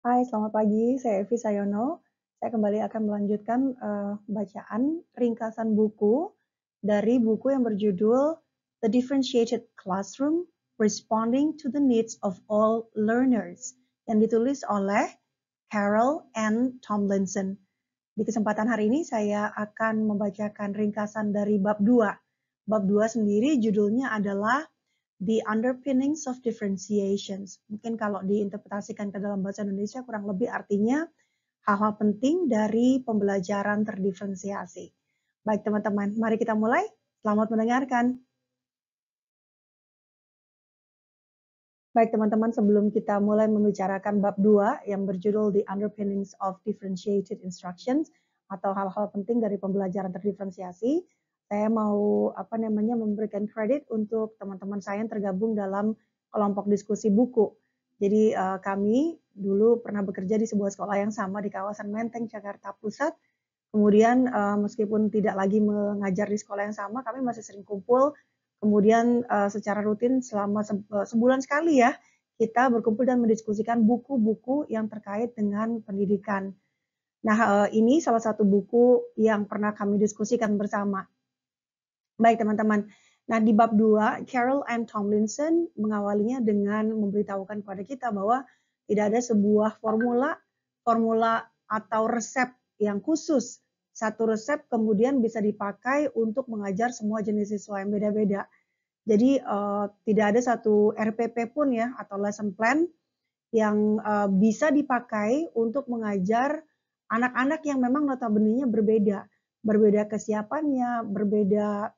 Hai, selamat pagi. Saya Evi Sayono. Saya kembali akan melanjutkan bacaan ringkasan buku dari buku yang berjudul The Differentiated Classroom: Responding to the Needs of All Learners yang ditulis oleh Carol Ann Tomlinson. Di kesempatan hari ini saya akan membacakan ringkasan dari bab 2. Bab 2 sendiri judulnya adalah The Underpinnings of Differentiations. Mungkin kalau diinterpretasikan ke dalam bahasa Indonesia kurang lebih artinya hal-hal penting dari pembelajaran terdiferensiasi. Baik teman-teman, mari kita mulai. Selamat mendengarkan. Baik teman-teman, sebelum kita mulai membicarakan bab 2 yang berjudul The Underpinnings of Differentiated Instructions atau hal-hal penting dari pembelajaran terdiferensiasi, saya mau memberikan kredit untuk teman-teman saya yang tergabung dalam kelompok diskusi buku. Jadi kami dulu pernah bekerja di sebuah sekolah yang sama di kawasan Menteng, Jakarta Pusat. Kemudian meskipun tidak lagi mengajar di sekolah yang sama, kami masih sering kumpul. Kemudian secara rutin selama sebulan sekali ya, kita berkumpul dan mendiskusikan buku-buku yang terkait dengan pendidikan. Nah, ini salah satu buku yang pernah kami diskusikan bersama. Baik teman-teman, nah di bab 2, Carol Ann Tomlinson mengawalinya dengan memberitahukan kepada kita bahwa tidak ada sebuah formula atau resep yang khusus. Satu resep kemudian bisa dipakai untuk mengajar semua jenis siswa yang beda-beda. Jadi tidak ada satu RPP pun ya atau lesson plan yang bisa dipakai untuk mengajar anak-anak yang memang notabene-nya berbeda. Berbeda kesiapannya, berbeda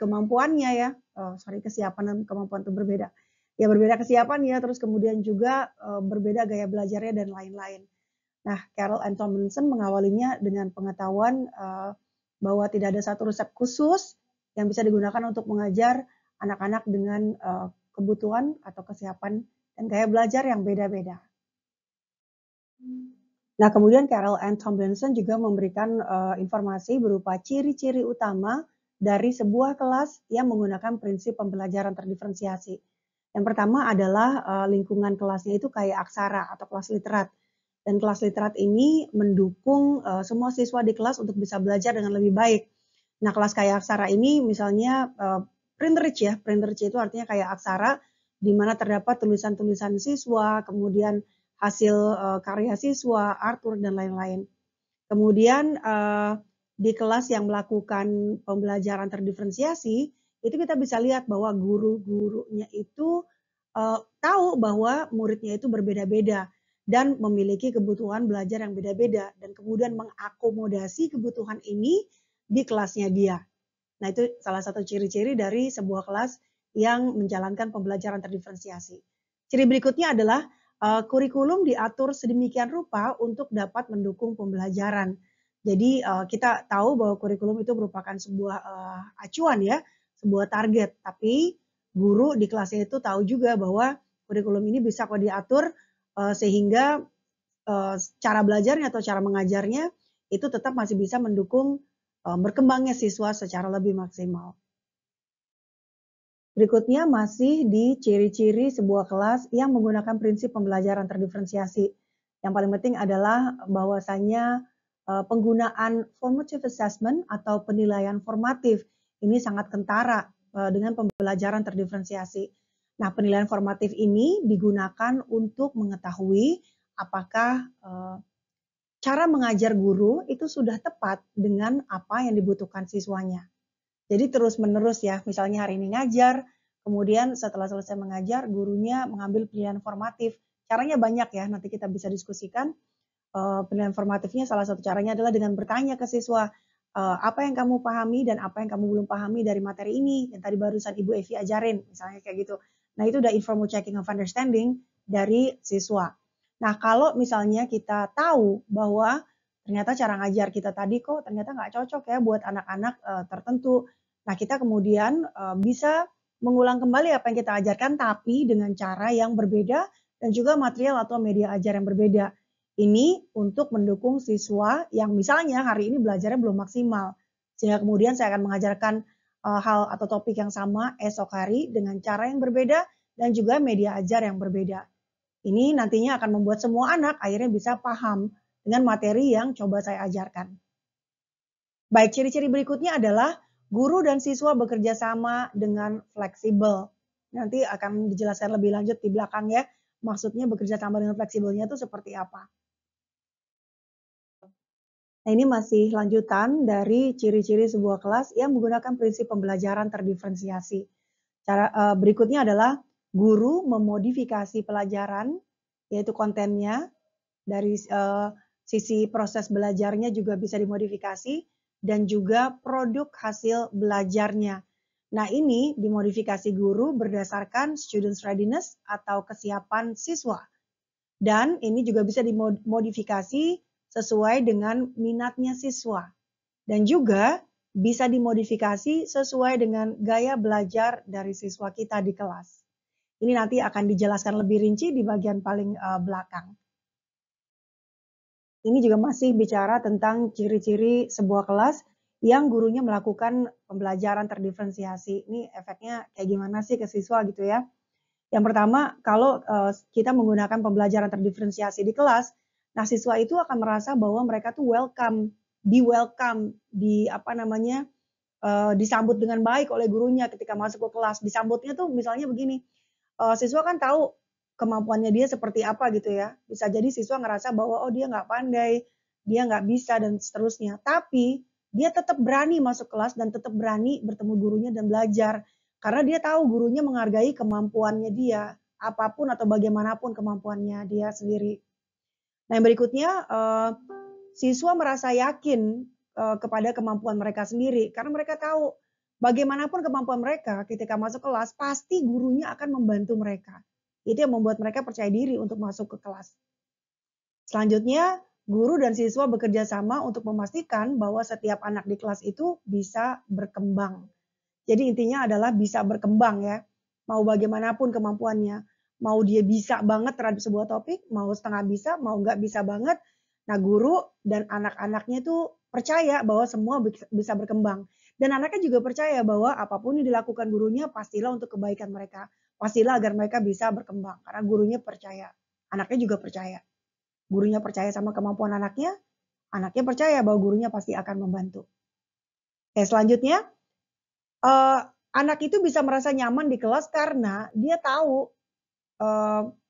kemampuannya ya. Kesiapan dan kemampuan itu berbeda. Ya berbeda kesiapannya, terus kemudian juga berbeda gaya belajarnya dan lain-lain. Nah, Carol Ann Tomlinson mengawalinya dengan pengetahuan bahwa tidak ada satu resep khusus yang bisa digunakan untuk mengajar anak-anak dengan kebutuhan atau kesiapan dan gaya belajar yang beda-beda. Nah, kemudian Carol Ann Tomlinson juga memberikan informasi berupa ciri-ciri utama dari sebuah kelas yang menggunakan prinsip pembelajaran terdiferensiasi. Yang pertama adalah lingkungan kelasnya itu kayak aksara atau kelas literat. Dan kelas literat ini mendukung semua siswa di kelas untuk bisa belajar dengan lebih baik. Nah, kelas kayak aksara ini misalnya print rich ya. Print rich itu artinya kayak aksara di mana terdapat tulisan-tulisan siswa, kemudian hasil karya siswa, artwork dan lain-lain. Kemudian di kelas yang melakukan pembelajaran terdiferensiasi, itu kita bisa lihat bahwa guru-gurunya itu tahu bahwa muridnya itu berbeda-beda dan memiliki kebutuhan belajar yang beda-beda dan kemudian mengakomodasi kebutuhan ini di kelasnya dia. Nah, itu salah satu ciri-ciri dari sebuah kelas yang menjalankan pembelajaran terdiferensiasi. Ciri berikutnya adalah kurikulum diatur sedemikian rupa untuk dapat mendukung pembelajaran. Jadi kita tahu bahwa kurikulum itu merupakan sebuah acuan ya, sebuah target. Tapi guru di kelasnya itu tahu juga bahwa kurikulum ini bisa kok diatur sehingga cara belajarnya atau cara mengajarnya itu tetap masih bisa mendukung berkembangnya siswa secara lebih maksimal. Berikutnya masih di ciri-ciri sebuah kelas yang menggunakan prinsip pembelajaran terdiferensiasi. Yang paling penting adalah bahwasanya penggunaan formative assessment atau penilaian formatif ini sangat kentara dengan pembelajaran terdiferensiasi. Nah, penilaian formatif ini digunakan untuk mengetahui apakah cara mengajar guru itu sudah tepat dengan apa yang dibutuhkan siswanya. Jadi terus-menerus ya, misalnya hari ini ngajar, kemudian setelah selesai mengajar, gurunya mengambil penilaian formatif. Caranya banyak ya, nanti kita bisa diskusikan. Penilaian formatifnya salah satu caranya adalah dengan bertanya ke siswa, apa yang kamu pahami dan apa yang kamu belum pahami dari materi ini, yang tadi barusan Ibu Evi ajarin, misalnya kayak gitu. Nah, itu udah informal checking of understanding dari siswa. Nah, kalau misalnya kita tahu bahwa ternyata cara ngajar kita tadi kok ternyata nggak cocok ya buat anak-anak tertentu. Nah, kita kemudian bisa mengulang kembali apa yang kita ajarkan, tapi dengan cara yang berbeda dan juga material atau media ajar yang berbeda. Ini untuk mendukung siswa yang misalnya hari ini belajarnya belum maksimal. Sehingga kemudian saya akan mengajarkan hal atau topik yang sama esok hari dengan cara yang berbeda dan juga media ajar yang berbeda. Ini nantinya akan membuat semua anak akhirnya bisa paham dengan materi yang coba saya ajarkan. Baik, ciri-ciri berikutnya adalah guru dan siswa bekerja sama dengan fleksibel. Nanti akan dijelaskan lebih lanjut di belakang ya, maksudnya bekerja sama dengan fleksibelnya itu seperti apa. Nah, ini masih lanjutan dari ciri-ciri sebuah kelas yang menggunakan prinsip pembelajaran terdiferensiasi. Berikutnya adalah guru memodifikasi pelajaran, yaitu kontennya, dari sisi proses belajarnya juga bisa dimodifikasi dan juga produk hasil belajarnya. Nah, ini dimodifikasi guru berdasarkan students readiness atau kesiapan siswa. Dan ini juga bisa dimodifikasi sesuai dengan minatnya siswa. Dan juga bisa dimodifikasi sesuai dengan gaya belajar dari siswa kita di kelas. Ini nanti akan dijelaskan lebih rinci di bagian paling belakang. Ini juga masih bicara tentang ciri-ciri sebuah kelas yang gurunya melakukan pembelajaran terdiferensiasi. Ini efeknya kayak gimana sih ke siswa gitu ya. Yang pertama, kalau kita menggunakan pembelajaran terdiferensiasi di kelas, nah siswa itu akan merasa bahwa mereka tuh welcome, di apa namanya, disambut dengan baik oleh gurunya ketika masuk ke kelas. Disambutnya tuh misalnya begini, siswa kan tahu kemampuannya dia seperti apa gitu ya. Bisa jadi siswa ngerasa bahwa, oh dia nggak pandai, dia nggak bisa dan seterusnya. Tapi dia tetap berani masuk kelas dan tetap berani bertemu gurunya dan belajar. Karena dia tahu gurunya menghargai kemampuannya dia, apapun atau bagaimanapun kemampuannya dia sendiri. Nah yang berikutnya, siswa merasa yakin kepada kemampuan mereka sendiri karena mereka tahu bagaimanapun kemampuan mereka ketika masuk kelas pasti gurunya akan membantu mereka. Itu yang membuat mereka percaya diri untuk masuk ke kelas. Selanjutnya, guru dan siswa bekerja sama untuk memastikan bahwa setiap anak di kelas itu bisa berkembang. Jadi intinya adalah bisa berkembang ya, mau bagaimanapun kemampuannya. Mau dia bisa banget terhadap sebuah topik, mau setengah bisa, mau nggak bisa banget. Nah guru dan anak-anaknya itu percaya bahwa semua bisa berkembang. Dan anaknya juga percaya bahwa apapun yang dilakukan gurunya pastilah untuk kebaikan mereka. Pastilah agar mereka bisa berkembang. Karena gurunya percaya, anaknya juga percaya. Gurunya percaya sama kemampuan anaknya percaya bahwa gurunya pasti akan membantu. Oke, selanjutnya, anak itu bisa merasa nyaman di kelas karena dia tahu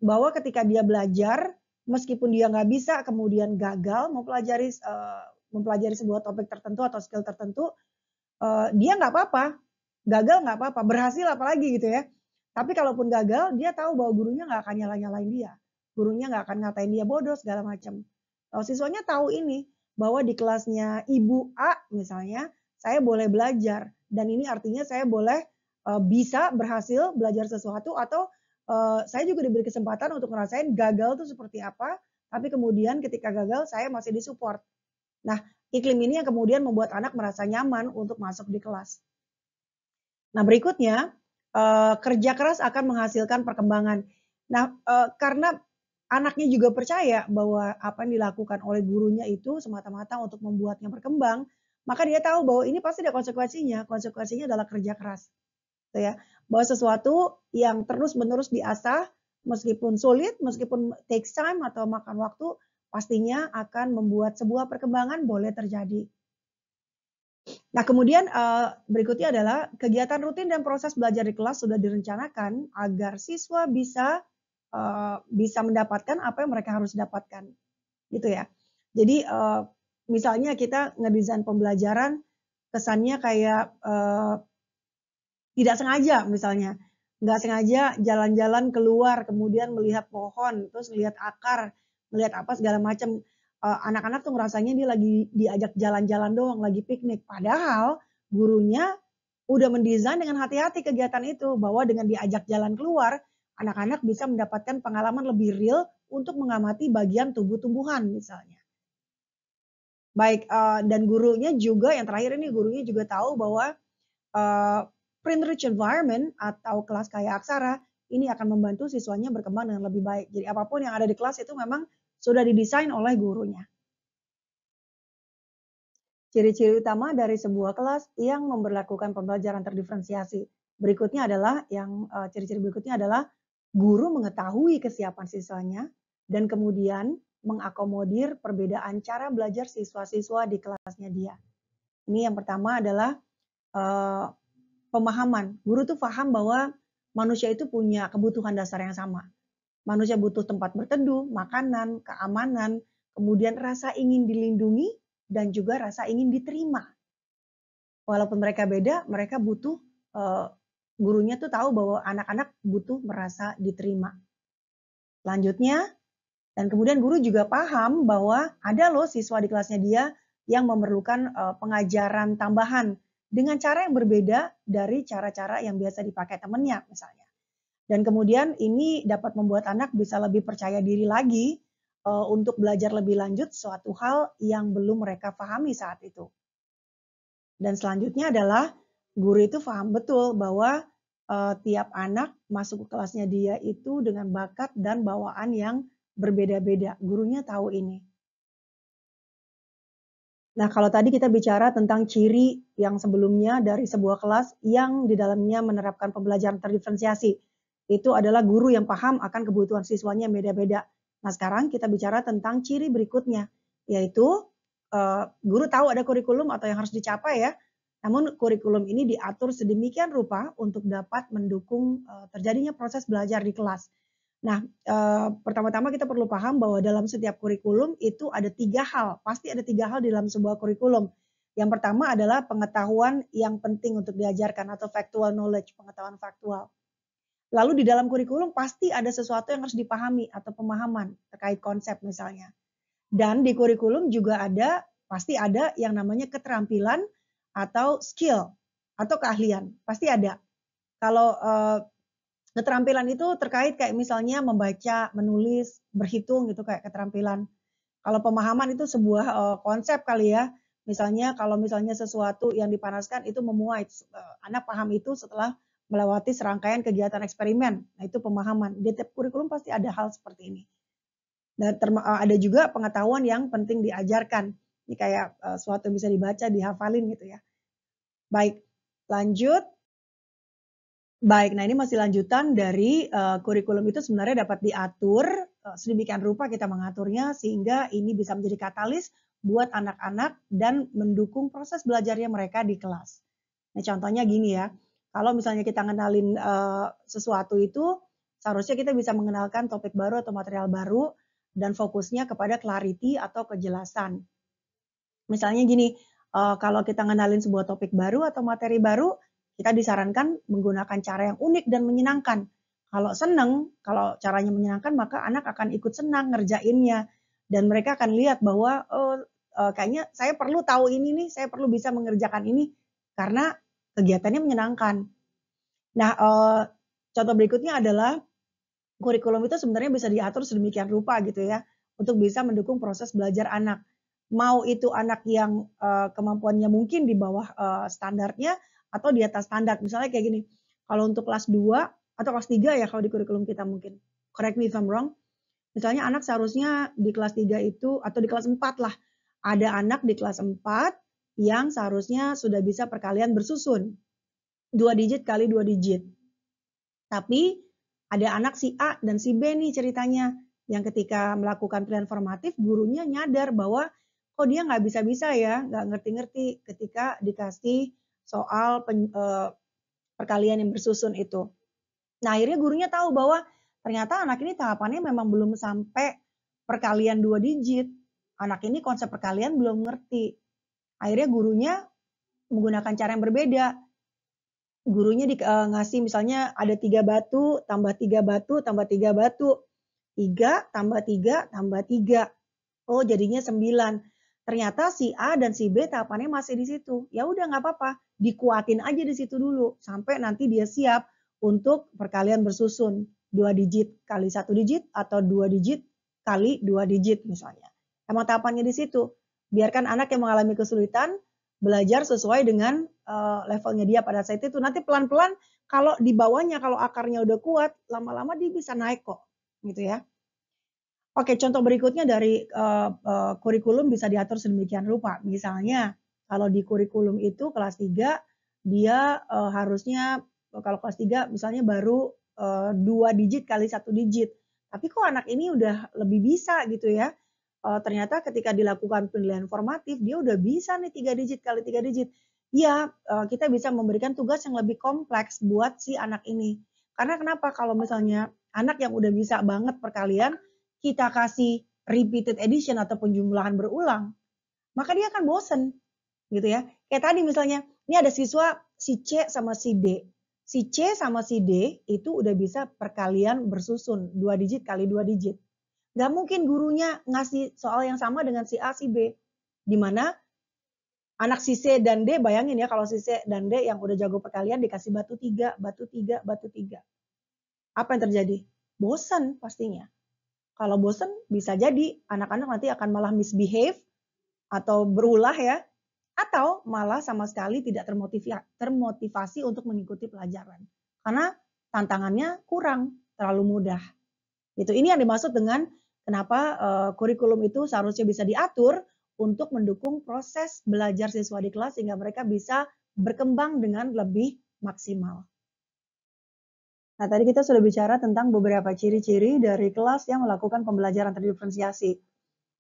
bahwa ketika dia belajar, meskipun dia nggak bisa kemudian gagal mempelajari sebuah topik tertentu atau skill tertentu, dia nggak apa-apa, gagal nggak apa-apa, berhasil apalagi gitu ya. Tapi kalaupun gagal, dia tahu bahwa gurunya nggak akan nyalain dia, gurunya nggak akan ngatain dia bodoh segala macam. Siswanya tahu ini, bahwa di kelasnya Ibu A misalnya, saya boleh belajar dan ini artinya saya boleh bisa berhasil belajar sesuatu atau saya juga diberi kesempatan untuk ngerasain gagal itu seperti apa, tapi kemudian ketika gagal saya masih disupport. Nah, iklim ini yang kemudian membuat anak merasa nyaman untuk masuk di kelas. Nah, berikutnya, kerja keras akan menghasilkan perkembangan. Nah, karena anaknya juga percaya bahwa apa yang dilakukan oleh gurunya itu semata-mata untuk membuatnya berkembang, maka dia tahu bahwa ini pasti ada konsekuensinya adalah kerja keras. Gitu ya. Bahwa sesuatu yang terus-menerus diasah, meskipun sulit, meskipun takes time atau makan waktu, pastinya akan membuat sebuah perkembangan boleh terjadi. Nah, kemudian berikutnya adalah kegiatan rutin dan proses belajar di kelas sudah direncanakan agar siswa bisa mendapatkan apa yang mereka harus dapatkan, gitu ya. Jadi misalnya kita ngedesain pembelajaran kesannya kayak tidak sengaja misalnya, nggak sengaja jalan-jalan keluar, kemudian melihat pohon, terus melihat akar, melihat apa segala macam. Anak-anak tuh ngerasanya dia lagi diajak jalan-jalan doang, lagi piknik. Padahal gurunya udah mendesain dengan hati-hati kegiatan itu, bahwa dengan diajak jalan keluar, anak-anak bisa mendapatkan pengalaman lebih real untuk mengamati bagian tubuh-tumbuhan misalnya. Baik, dan gurunya juga yang terakhir ini gurunya juga tahu bahwa Eee, print-rich environment atau kelas kaya aksara, ini akan membantu siswanya berkembang dengan lebih baik. Jadi apapun yang ada di kelas itu memang sudah didesain oleh gurunya. Ciri-ciri utama dari sebuah kelas yang memberlakukan pembelajaran terdiferensiasi. Berikutnya adalah ciri-ciri berikutnya adalah Guru mengetahui kesiapan siswanya dan kemudian mengakomodir perbedaan cara belajar siswa-siswa di kelasnya dia. Ini yang pertama adalah eee, pemahaman. Guru tuh paham bahwa manusia itu punya kebutuhan dasar yang sama. Manusia butuh tempat berteduh, makanan, keamanan, kemudian rasa ingin dilindungi dan juga rasa ingin diterima. Walaupun mereka beda, mereka butuh, eee, gurunya tuh tahu bahwa anak-anak butuh merasa diterima. Selanjutnya dan kemudian guru juga paham bahwa ada loh siswa di kelasnya dia yang memerlukan, pengajaran tambahan dengan cara yang berbeda dari cara-cara yang biasa dipakai temannya misalnya. Dan kemudian ini dapat membuat anak bisa lebih percaya diri lagi, untuk belajar lebih lanjut suatu hal yang belum mereka pahami saat itu. Dan selanjutnya adalah guru itu paham betul bahwa, tiap anak masuk ke kelasnya dia itu dengan bakat dan bawaan yang berbeda-beda. Gurunya tahu ini. Nah, kalau tadi kita bicara tentang ciri yang sebelumnya dari sebuah kelas yang di dalamnya menerapkan pembelajaran terdiferensiasi. Itu adalah guru yang paham akan kebutuhan siswanya yang beda-beda. Nah, sekarang kita bicara tentang ciri berikutnya, yaitu guru tahu ada kurikulum atau yang harus dicapai ya. Namun kurikulum ini diatur sedemikian rupa untuk dapat mendukung terjadinya proses belajar di kelas. Nah, pertama-tama kita perlu paham bahwa dalam setiap kurikulum itu ada 3 hal, pasti ada 3 hal di dalam sebuah kurikulum. Yang pertama adalah pengetahuan yang penting untuk diajarkan atau factual knowledge, pengetahuan faktual. Lalu di dalam kurikulum pasti ada sesuatu yang harus dipahami atau pemahaman terkait konsep misalnya. Dan di kurikulum juga ada, pasti ada yang namanya keterampilan atau skill atau keahlian, pasti ada. Kalau, keterampilan itu terkait kayak misalnya membaca, menulis, berhitung gitu kayak keterampilan. Kalau pemahaman itu sebuah, konsep kali ya. Misalnya kalau misalnya sesuatu yang dipanaskan itu memuai, anak paham itu setelah melewati serangkaian kegiatan eksperimen. Nah itu pemahaman. Di tiap kurikulum pasti ada hal seperti ini. Dan ada juga pengetahuan yang penting diajarkan. Ini kayak, sesuatu yang bisa dibaca, dihafalin gitu ya. Baik, lanjut. Baik, nah ini masih lanjutan dari, kurikulum itu sebenarnya dapat diatur, sedemikian rupa kita mengaturnya sehingga ini bisa menjadi katalis buat anak-anak dan mendukung proses belajarnya mereka di kelas. Nah contohnya gini ya, kalau misalnya kita ngenalin, sesuatu itu, seharusnya kita bisa mengenalkan topik baru atau material baru dan fokusnya kepada clarity atau kejelasan. Misalnya gini, kalau kita ngenalin sebuah topik baru atau materi baru, kita disarankan menggunakan cara yang unik dan menyenangkan. Kalau seneng, kalau caranya menyenangkan maka anak akan ikut senang ngerjainnya dan mereka akan lihat bahwa, oh, kayaknya saya perlu tahu ini nih, saya perlu bisa mengerjakan ini karena kegiatannya menyenangkan. Nah, contoh berikutnya adalah kurikulum itu sebenarnya bisa diatur sedemikian rupa gitu ya, untuk bisa mendukung proses belajar anak. Mau itu anak yang, kemampuannya mungkin di bawah, standarnya atau di atas standar. Misalnya kayak gini, kalau untuk kelas 2 atau kelas 3 ya kalau di kurikulum kita mungkin, correct me if I'm wrong, misalnya anak seharusnya di kelas 3 itu atau di kelas 4 lah, ada anak di kelas 4 yang seharusnya sudah bisa perkalian bersusun, 2 digit kali 2 digit. Tapi ada anak si A dan si B nih ceritanya, yang ketika melakukan pilihan formatif gurunya nyadar bahwa, kok dia nggak bisa-bisa ya, nggak ngerti-ngerti ketika dikasih soal perkalian yang bersusun itu. Nah akhirnya gurunya tahu bahwa ternyata anak ini tahapannya memang belum sampai perkalian 2 digit. Anak ini konsep perkalian belum ngerti. Akhirnya gurunya menggunakan cara yang berbeda. Gurunya ngasih misalnya ada 3 batu, tambah 3 batu, tambah 3 batu. 3 tambah 3 tambah 3. Oh jadinya 9. Ternyata si A dan si B tahapannya masih di situ. Ya udah nggak apa-apa, dikuatin aja di situ dulu sampai nanti dia siap untuk perkalian bersusun 2 digit kali 1 digit atau 2 digit kali 2 digit misalnya. Emang tahapannya di situ. Biarkan anak yang mengalami kesulitan belajar sesuai dengan, levelnya dia pada saat itu. Nanti pelan-pelan kalau di bawahnya, kalau akarnya udah kuat, lama-lama dia bisa naik kok, gitu ya. Oke, contoh berikutnya dari, kurikulum bisa diatur sedemikian rupa. Misalnya, kalau di kurikulum itu kelas 3 dia, harusnya kalau kelas 3 misalnya baru 2 digit kali 1 digit. Tapi kok anak ini udah lebih bisa gitu ya. Ternyata ketika dilakukan penilaian formatif, dia udah bisa nih 3 digit kali 3 digit. Iya, kita bisa memberikan tugas yang lebih kompleks buat si anak ini. Karena kenapa? Kalau misalnya anak yang udah bisa banget perkalian, kita kasih repeated addition atau penjumlahan berulang, maka dia akan bosen gitu ya. Kayak tadi misalnya, ini ada siswa si C sama si D. Si C sama si D itu udah bisa perkalian bersusun 2 digit kali 2 digit. Nggak mungkin gurunya ngasih soal yang sama dengan si A, si B. Di mana anak si C dan D, bayangin ya kalau si C dan D yang udah jago perkalian dikasih batu 3, batu 3, batu 3. Apa yang terjadi? Bosan pastinya. Kalau bosan bisa jadi anak-anak nanti akan malah misbehave atau berulah ya, atau malah sama sekali tidak termotivasi untuk mengikuti pelajaran. Karena tantangannya kurang, terlalu mudah. Itu ini yang dimaksud dengan kenapa kurikulum itu seharusnya bisa diatur untuk mendukung proses belajar siswa di kelas sehingga mereka bisa berkembang dengan lebih maksimal. Nah, tadi kita sudah bicara tentang beberapa ciri-ciri dari kelas yang melakukan pembelajaran terdiferensiasi.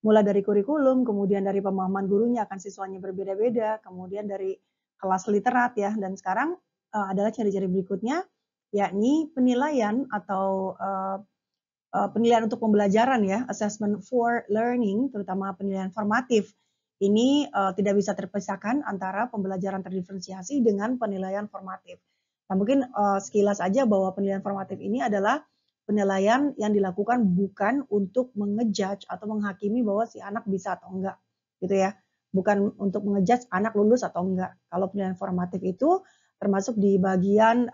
Mulai dari kurikulum, kemudian dari pemahaman gurunya akan siswanya berbeda-beda, kemudian dari kelas literat ya, dan sekarang adalah ciri-ciri berikutnya, yakni penilaian atau penilaian untuk pembelajaran ya, assessment for learning, terutama penilaian formatif. Ini tidak bisa terpisahkan antara pembelajaran terdiferensiasi dengan penilaian formatif. Nah, mungkin sekilas aja bahwa penilaian formatif ini adalah penilaian yang dilakukan bukan untuk mengejudge atau menghakimi bahwa si anak bisa atau enggak, gitu ya. Bukan untuk mengejudge anak lulus atau enggak. Kalau penilaian formatif itu termasuk di bagian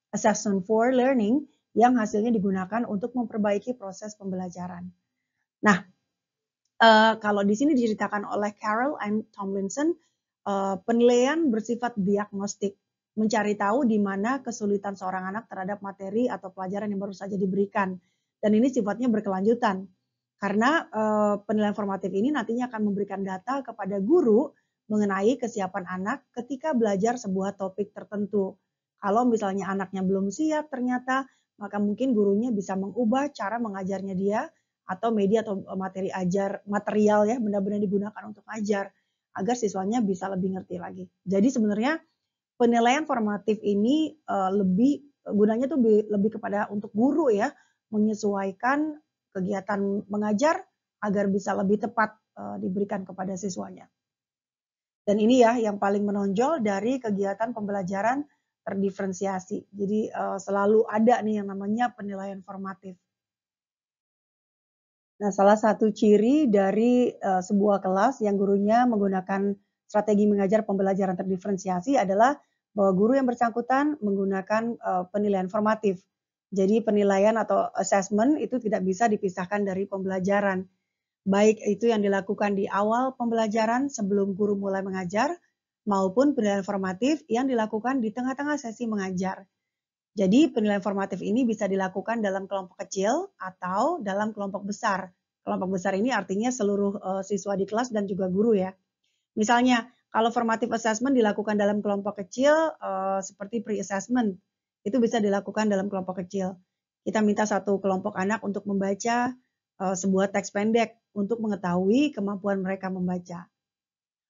assessment for learning yang hasilnya digunakan untuk memperbaiki proses pembelajaran. Nah, kalau di sini diceritakan oleh Carol and Tomlinson, penilaian bersifat diagnostik, mencari tahu di mana kesulitan seorang anak terhadap materi atau pelajaran yang baru saja diberikan. Dan ini sifatnya berkelanjutan. Karena penilaian formatif ini nantinya akan memberikan data kepada guru mengenai kesiapan anak ketika belajar sebuah topik tertentu. Kalau misalnya anaknya belum siap ternyata, maka mungkin gurunya bisa mengubah cara mengajarnya dia atau media atau material ya, benda-benda yang digunakan untuk ajar agar siswanya bisa lebih ngerti lagi. Jadi sebenarnya penilaian formatif ini lebih gunanya tuh lebih kepada untuk guru ya, menyesuaikan kegiatan mengajar agar bisa lebih tepat diberikan kepada siswanya. Dan ini ya yang paling menonjol dari kegiatan pembelajaran terdiferensiasi. Jadi selalu ada nih yang namanya penilaian formatif. Nah, salah satu ciri dari sebuah kelas yang gurunya menggunakan strategi mengajar pembelajaran terdiferensiasi adalah bahwa guru yang bersangkutan menggunakan penilaian formatif. Jadi penilaian atau assessment itu tidak bisa dipisahkan dari pembelajaran. Baik itu yang dilakukan di awal pembelajaran sebelum guru mulai mengajar, maupun penilaian formatif yang dilakukan di tengah-tengah sesi mengajar. Jadi penilaian formatif ini bisa dilakukan dalam kelompok kecil atau dalam kelompok besar. Kelompok besar ini artinya seluruh siswa di kelas dan juga guru ya. Misalnya kalau formative assessment dilakukan dalam kelompok kecil seperti pre-assessment, itu bisa dilakukan dalam kelompok kecil. Kita minta satu kelompok anak untuk membaca sebuah teks pendek untuk mengetahui kemampuan mereka membaca.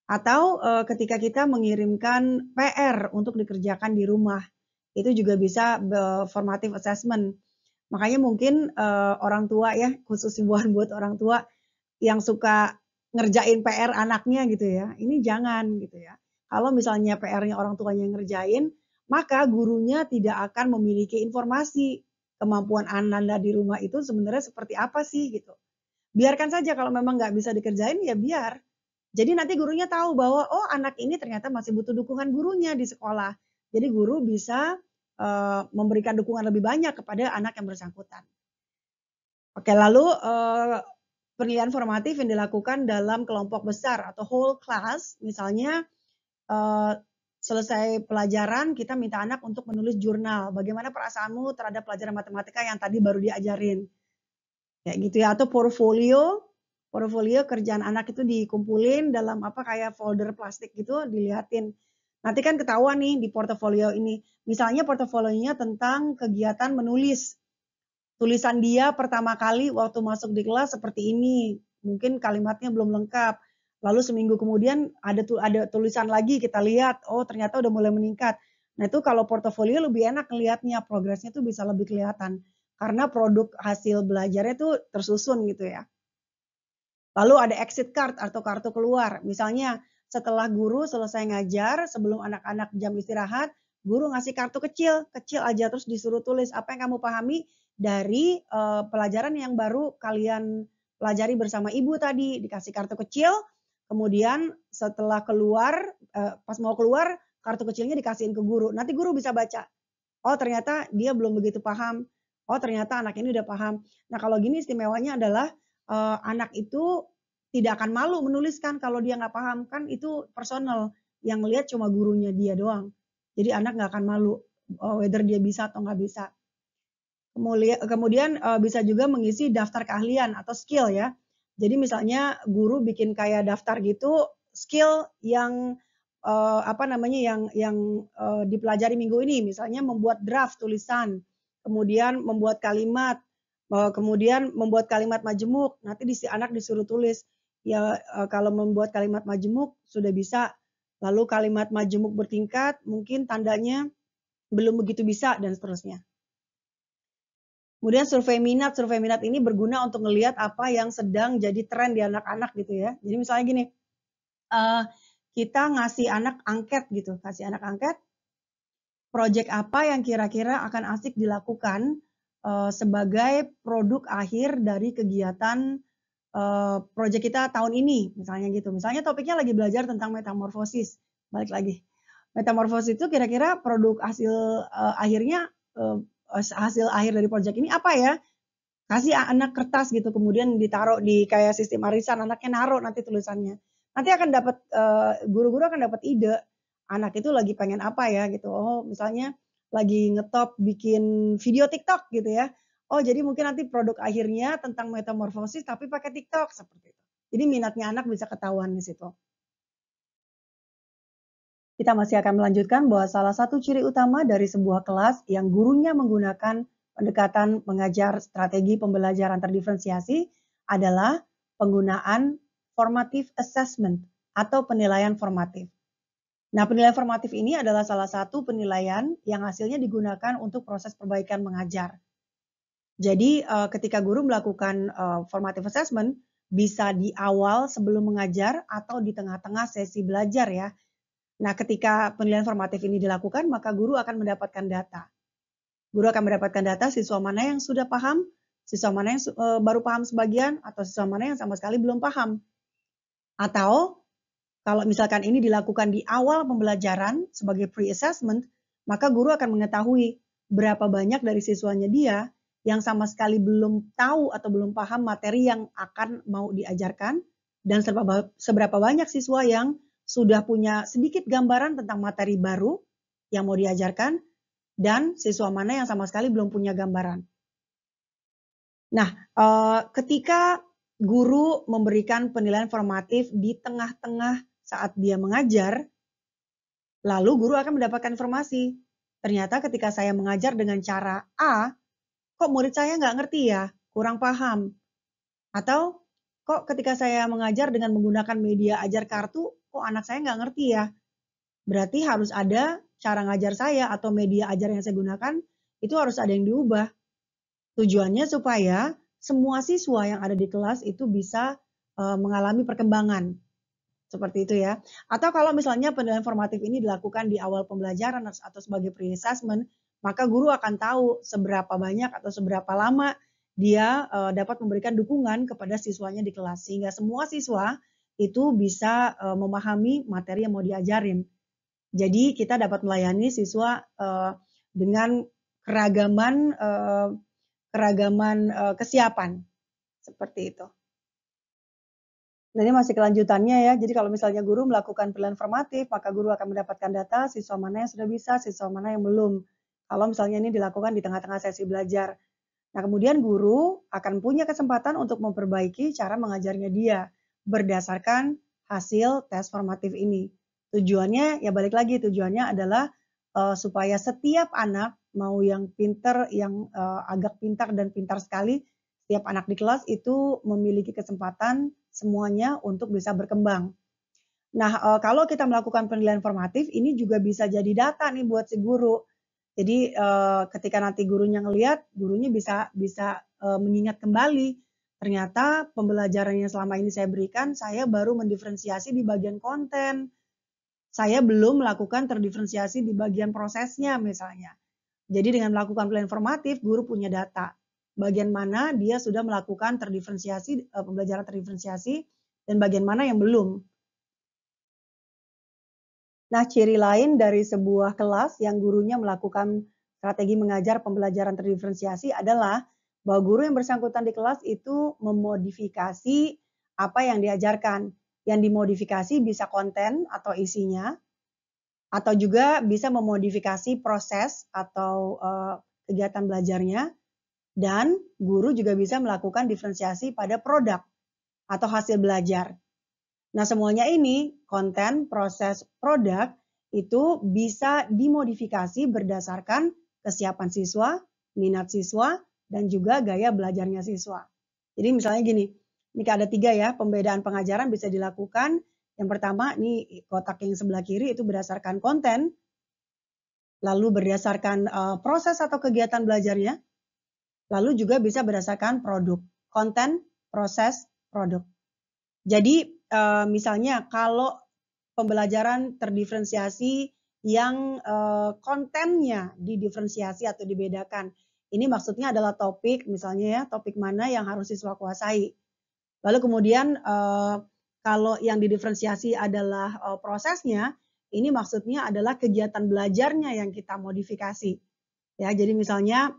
Atau ketika kita mengirimkan PR untuk dikerjakan di rumah, itu juga bisa formative assessment. Makanya mungkin orang tua ya, khusus himbauan buat orang tua yang suka ngerjain PR anaknya gitu ya, ini jangan gitu ya. Kalau misalnya PR-nya orang tuanya yang ngerjain, maka gurunya tidak akan memiliki informasi kemampuan Anda di rumah itu sebenarnya seperti apa sih gitu. Biarkan saja kalau memang nggak bisa dikerjain ya biar. Jadi nanti gurunya tahu bahwa oh anak ini ternyata masih butuh dukungan gurunya di sekolah. Jadi guru bisa memberikan dukungan lebih banyak kepada anak yang bersangkutan. Oke, lalu penilaian formatif yang dilakukan dalam kelompok besar atau whole class, misalnya selesai pelajaran kita minta anak untuk menulis jurnal. Bagaimana perasaanmu terhadap pelajaran matematika yang tadi baru diajarin? Kayak gitu ya, atau portofolio kerjaan anak itu dikumpulin dalam apa kayak folder plastik gitu, dilihatin. Nanti kan ketahuan nih di portofolio ini. Misalnya portofolionya tentang kegiatan menulis. Tulisan dia pertama kali waktu masuk di kelas seperti ini, mungkin kalimatnya belum lengkap. Lalu seminggu kemudian ada tulisan lagi kita lihat, oh ternyata udah mulai meningkat. Nah itu kalau portofolio lebih enak ngelihatnya, progresnya tuh bisa lebih kelihatan. Karena produk hasil belajarnya tuh tersusun gitu ya. Lalu ada exit card atau kartu keluar. Misalnya setelah guru selesai ngajar, sebelum anak-anak jam istirahat, guru ngasih kartu kecil, kecil aja terus disuruh tulis apa yang kamu pahami dari pelajaran yang baru kalian pelajari bersama ibu tadi. Dikasih kartu kecil, kemudian setelah keluar, pas mau keluar, kartu kecilnya dikasihin ke guru. Nanti guru bisa baca, oh ternyata dia belum begitu paham, oh ternyata anak ini udah paham. Nah kalau gini istimewanya adalah anak itu tidak akan malu menuliskan kalau dia nggak paham, kan itu personal, yang lihat cuma gurunya dia doang. Jadi anak nggak akan malu, whether dia bisa atau nggak bisa. Kemudian bisa juga mengisi daftar keahlian atau skill ya. Jadi misalnya guru bikin kayak daftar gitu, skill yang apa namanya yang dipelajari minggu ini, misalnya membuat draft tulisan, kemudian membuat kalimat, kemudian membuat kalimat majemuk. Nanti anak disuruh tulis ya, kalau membuat kalimat majemuk sudah bisa, lalu kalimat majemuk bertingkat mungkin tandanya belum begitu bisa dan seterusnya. Kemudian survei minat ini berguna untuk ngelihat apa yang sedang jadi tren di anak-anak gitu ya. Jadi misalnya gini, kita ngasih anak angket gitu, kasih anak angket, proyek apa yang kira-kira akan asik dilakukan sebagai produk akhir dari kegiatan proyek kita tahun ini, misalnya gitu. Misalnya topiknya lagi belajar tentang metamorfosis, balik lagi. Metamorfosis itu kira-kira produk hasil akhirnya hasil akhir dari proyek ini apa ya? Kasih anak kertas gitu, kemudian ditaruh di kayak sistem arisan, anaknya naruh nanti tulisannya. Nanti akan dapat guru-guru akan dapat ide, anak itu lagi pengen apa ya gitu. Oh, misalnya lagi ngetop bikin video TikTok gitu ya. Oh, jadi mungkin nanti produk akhirnya tentang metamorfosis tapi pakai TikTok seperti itu. Jadi minatnya anak bisa ketahuan di situ. Kita masih akan melanjutkan bahwa salah satu ciri utama dari sebuah kelas yang gurunya menggunakan pendekatan mengajar strategi pembelajaran terdiferensiasi adalah penggunaan formative assessment atau penilaian formatif. Nah, penilaian formatif ini adalah salah satu penilaian yang hasilnya digunakan untuk proses perbaikan mengajar. Jadi, ketika guru melakukan formative assessment, bisa di awal sebelum mengajar atau di tengah-tengah sesi belajar ya. Nah, ketika penilaian formatif ini dilakukan, maka guru akan mendapatkan data. Guru akan mendapatkan data siswa mana yang sudah paham, siswa mana yang baru paham sebagian, atau siswa mana yang sama sekali belum paham. Atau kalau misalkan ini dilakukan di awal pembelajaran sebagai pre-assessment, maka guru akan mengetahui berapa banyak dari siswanya dia yang sama sekali belum tahu atau belum paham materi yang akan mau diajarkan, dan seberapa banyak siswa yang sudah punya sedikit gambaran tentang materi baru yang mau diajarkan, dan siswa mana yang sama sekali belum punya gambaran. Nah, ketika guru memberikan penilaian formatif di tengah-tengah saat dia mengajar, lalu guru akan mendapatkan informasi. Ternyata ketika saya mengajar dengan cara A, kok murid saya nggak ngerti ya, kurang paham. Atau kok ketika saya mengajar dengan menggunakan media ajar kartu, kok anak saya nggak ngerti ya. Berarti harus ada cara ngajar saya atau media ajar yang saya gunakan, itu harus ada yang diubah. Tujuannya supaya semua siswa yang ada di kelas itu bisa mengalami perkembangan. Seperti itu ya. Atau kalau misalnya penilaian formatif ini dilakukan di awal pembelajaran atau sebagai pre-assessment, maka guru akan tahu seberapa banyak atau seberapa lama dia dapat memberikan dukungan kepada siswanya di kelas. Sehingga semua siswa itu bisa memahami materi yang mau diajarin. Jadi kita dapat melayani siswa dengan keragaman kesiapan. Seperti itu. Nah, ini masih kelanjutannya ya. Jadi kalau misalnya guru melakukan penilaian formatif, maka guru akan mendapatkan data siswa mana yang sudah bisa, siswa mana yang belum. Kalau misalnya ini dilakukan di tengah-tengah sesi belajar. Nah, kemudian guru akan punya kesempatan untuk memperbaiki cara mengajarnya dia berdasarkan hasil tes formatif ini. Tujuannya ya balik lagi, tujuannya adalah, supaya setiap anak, mau yang pinter, yang, agak pintar dan pintar sekali, setiap anak di kelas itu memiliki kesempatan semuanya untuk bisa berkembang. Nah, kalau kita melakukan penilaian formatif, ini juga bisa jadi data nih buat si guru. Jadi, ketika nanti gurunya ngelihat, gurunya bisa bisa, mengingat kembali, ternyata pembelajaran yang selama ini saya berikan, saya baru mendiferensiasi di bagian konten. Saya belum melakukan terdiferensiasi di bagian prosesnya misalnya. Jadi dengan melakukan penilaian formatif, guru punya data. Bagian mana dia sudah melakukan terdiferensiasi, pembelajaran terdiferensiasi, dan bagian mana yang belum. Nah, ciri lain dari sebuah kelas yang gurunya melakukan strategi mengajar pembelajaran terdiferensiasi adalah bahwa guru yang bersangkutan di kelas itu memodifikasi apa yang diajarkan. Yang dimodifikasi bisa konten atau isinya, atau juga bisa memodifikasi proses atau kegiatan belajarnya, dan guru juga bisa melakukan diferensiasi pada produk atau hasil belajar. Nah, semuanya ini, konten, proses, produk, itu bisa dimodifikasi berdasarkan kesiapan siswa, minat siswa, dan juga gaya belajarnya siswa. Jadi misalnya gini, ini ada 3 ya, pembedaan pengajaran bisa dilakukan. Yang pertama, ini kotak yang sebelah kiri itu berdasarkan konten, lalu berdasarkan proses atau kegiatan belajarnya, lalu juga bisa berdasarkan produk, konten, proses, produk. Jadi misalnya kalau pembelajaran terdiferensiasi yang kontennya didiferensiasi atau dibedakan, ini maksudnya adalah topik, misalnya ya, topik mana yang harus siswa kuasai. Lalu kemudian kalau yang didiferensiasi adalah prosesnya, ini maksudnya adalah kegiatan belajarnya yang kita modifikasi. Ya, jadi misalnya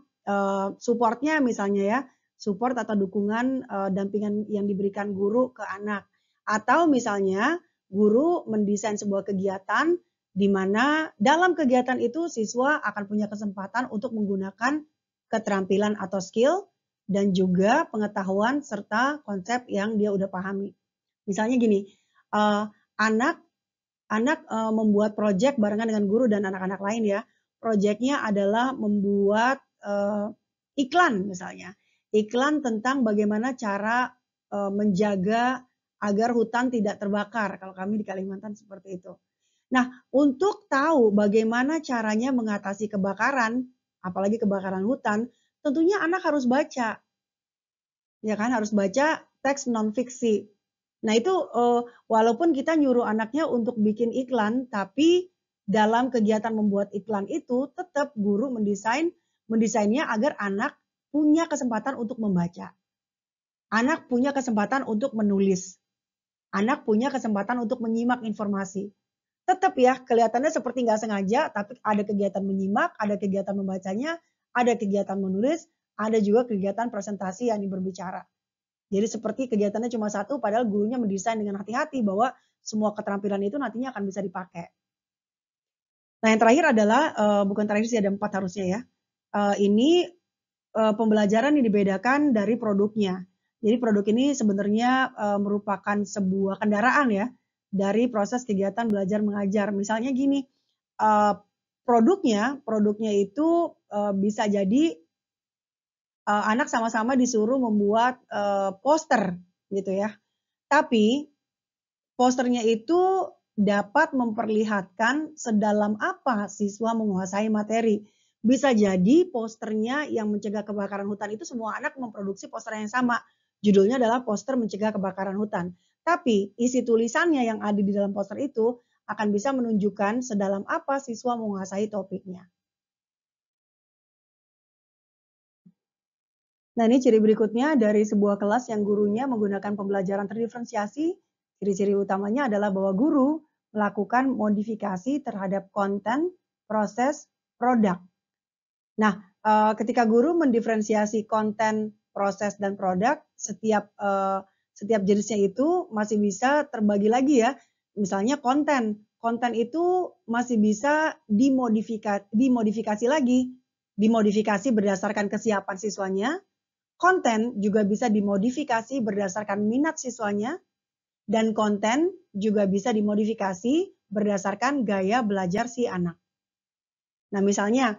supportnya misalnya ya, support atau dukungan dampingan yang diberikan guru ke anak. Atau misalnya guru mendesain sebuah kegiatan di mana dalam kegiatan itu siswa akan punya kesempatan untuk menggunakan keterampilan atau skill dan juga pengetahuan serta konsep yang dia udah pahami. Misalnya gini, anak membuat proyek barengan dengan guru dan anak-anak lain ya. Proyeknya adalah membuat iklan misalnya. Iklan tentang bagaimana cara menjaga agar hutan tidak terbakar. Kalau kami di Kalimantan seperti itu. Nah, untuk tahu bagaimana caranya mengatasi kebakaran, apalagi kebakaran hutan, tentunya anak harus baca. Ya kan, harus baca teks non-fiksi. Nah itu walaupun kita nyuruh anaknya untuk bikin iklan, tapi dalam kegiatan membuat iklan itu tetap guru mendesainnya agar anak punya kesempatan untuk membaca. Anak punya kesempatan untuk menulis. Anak punya kesempatan untuk menyimak informasi. Tetap ya, kelihatannya seperti nggak sengaja, tapi ada kegiatan menyimak, ada kegiatan membacanya, ada kegiatan menulis, ada juga kegiatan presentasi yang berbicara. Jadi seperti kegiatannya cuma satu, padahal gurunya mendesain dengan hati-hati bahwa semua keterampilan itu nantinya akan bisa dipakai. Nah yang terakhir adalah, bukan terakhir sih, ada 4 harusnya ya. Ini pembelajaran yang dibedakan dari produknya. Jadi produk ini sebenarnya merupakan sebuah kendaraan ya, dari proses kegiatan belajar mengajar. Misalnya gini, produknya itu bisa jadi anak sama-sama disuruh membuat poster gitu ya. Tapi posternya itu dapat memperlihatkan sedalam apa siswa menguasai materi. Bisa jadi posternya yang mencegah kebakaran hutan itu semua anak memproduksi poster yang sama. Judulnya adalah poster mencegah kebakaran hutan. Tapi isi tulisannya yang ada di dalam poster itu akan bisa menunjukkan sedalam apa siswa menguasai topiknya. Nah, ini ciri berikutnya dari sebuah kelas yang gurunya menggunakan pembelajaran terdiferensiasi. Ciri-ciri utamanya adalah bahwa guru melakukan modifikasi terhadap konten, proses, produk. Nah, ketika guru mendiferensiasi konten, proses, dan produk, setiap jenisnya itu masih bisa terbagi lagi ya. Misalnya konten. Konten itu masih bisa dimodifikasi lagi. Dimodifikasi berdasarkan kesiapan siswanya. Konten juga bisa dimodifikasi berdasarkan minat siswanya, dan konten juga bisa dimodifikasi berdasarkan gaya belajar si anak. Nah, misalnya,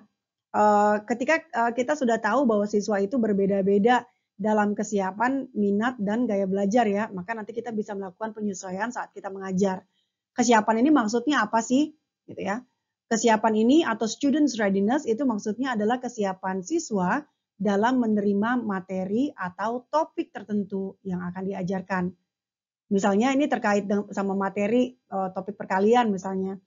ketika, kita sudah tahu bahwa siswa itu berbeda-beda dalam kesiapan, minat, dan gaya belajar ya, maka nanti kita bisa melakukan penyesuaian saat kita mengajar. Kesiapan ini maksudnya apa sih? Gitu ya. Kesiapan ini atau students readiness itu maksudnya adalah kesiapan siswa dalam menerima materi atau topik tertentu yang akan diajarkan. Misalnya ini terkait sama materi, topik perkalian misalnya.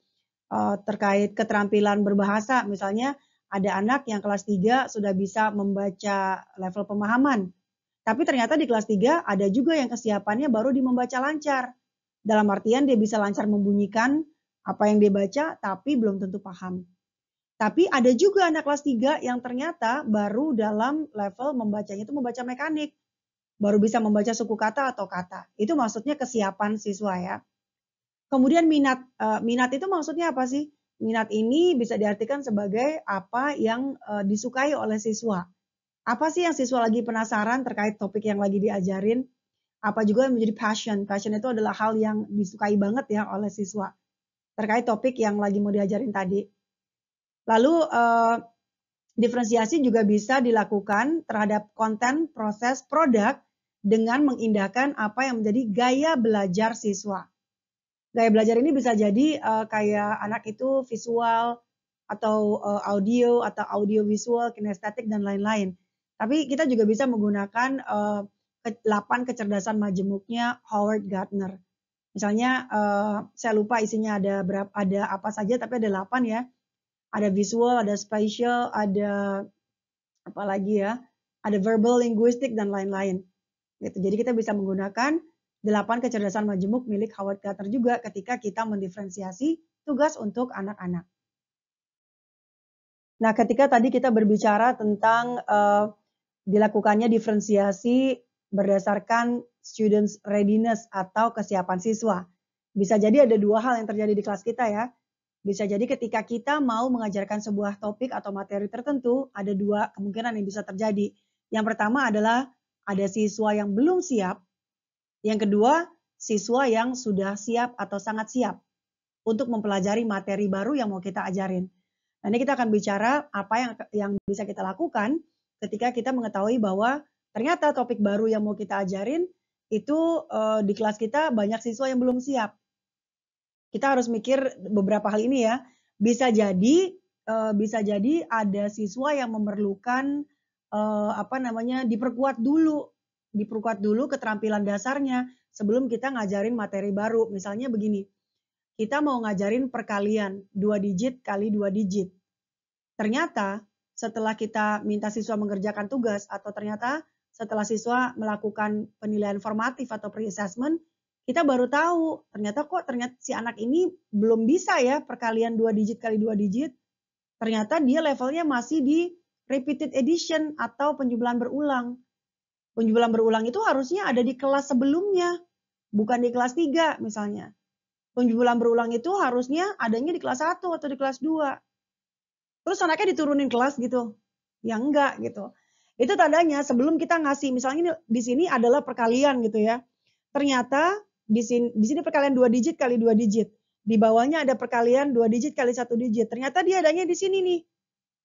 Terkait keterampilan berbahasa, misalnya ada anak yang kelas 3 sudah bisa membaca level pemahaman, tapi ternyata di kelas 3 ada juga yang kesiapannya baru di membaca lancar. Dalam artian dia bisa lancar membunyikan apa yang dia baca, tapi belum tentu paham. Tapi ada juga anak kelas 3 yang ternyata baru dalam level membacanya itu membaca mekanik, baru bisa membaca suku kata atau kata. Itu maksudnya kesiapan siswa ya. Kemudian minat, minat itu maksudnya apa sih? Minat ini bisa diartikan sebagai apa yang, disukai oleh siswa. Apa sih yang siswa lagi penasaran terkait topik yang lagi diajarin? Apa juga yang menjadi passion? Passion itu adalah hal yang disukai banget ya oleh siswa, terkait topik yang lagi mau diajarin tadi. Lalu, diferensiasi juga bisa dilakukan terhadap konten, proses, produk dengan mengindahkan apa yang menjadi gaya belajar siswa. Gaya belajar ini bisa jadi, kayak anak itu visual atau, audio atau audio visual, kinestetik dan lain-lain. Tapi kita juga bisa menggunakan, 8 kecerdasan majemuknya Howard Gardner. Misalnya, saya lupa isinya ada apa saja tapi ada 8 ya. Ada visual, ada spatial, ada apa lagi ya, ada verbal, linguistik dan lain-lain. Gitu. Jadi kita bisa menggunakan 8 kecerdasan majemuk milik Howard Gardner juga ketika kita mendiferensiasi tugas untuk anak-anak. Nah, ketika tadi kita berbicara tentang dilakukannya diferensiasi berdasarkan students readiness atau kesiapan siswa. Bisa jadi ada dua hal yang terjadi di kelas kita ya. Bisa jadi ketika kita mau mengajarkan sebuah topik atau materi tertentu, ada dua kemungkinan yang bisa terjadi. Yang pertama adalah ada siswa yang belum siap. Yang kedua, siswa yang sudah siap atau sangat siap untuk mempelajari materi baru yang mau kita ajarin. Nah, ini kita akan bicara apa yang bisa kita lakukan ketika kita mengetahui bahwa ternyata topik baru yang mau kita ajarin itu di kelas kita banyak siswa yang belum siap. Kita harus mikir beberapa hal ini ya. Bisa jadi ada siswa yang memerlukan diperkuat dulu keterampilan dasarnya sebelum kita ngajarin materi baru. Misalnya begini, kita mau ngajarin perkalian 2 digit kali 2 digit. Ternyata setelah kita minta siswa mengerjakan tugas atau ternyata setelah siswa melakukan penilaian formatif atau pre-assessment, kita baru tahu ternyata si anak ini belum bisa ya perkalian 2 digit kali 2 digit. Ternyata dia levelnya masih di repeated addition atau penjumlahan berulang. Penjumlahan berulang itu harusnya ada di kelas sebelumnya, bukan di kelas 3 misalnya. Penjumlahan berulang itu harusnya adanya di kelas 1 atau di kelas 2. Terus anaknya diturunin kelas gitu. Ya enggak gitu. Itu tandanya sebelum kita ngasih misalnya ini di sini adalah perkalian gitu ya. Ternyata di sini perkalian 2 digit kali 2 digit. Di bawahnya ada perkalian 2 digit kali 1 digit. Ternyata dia adanya di sini nih.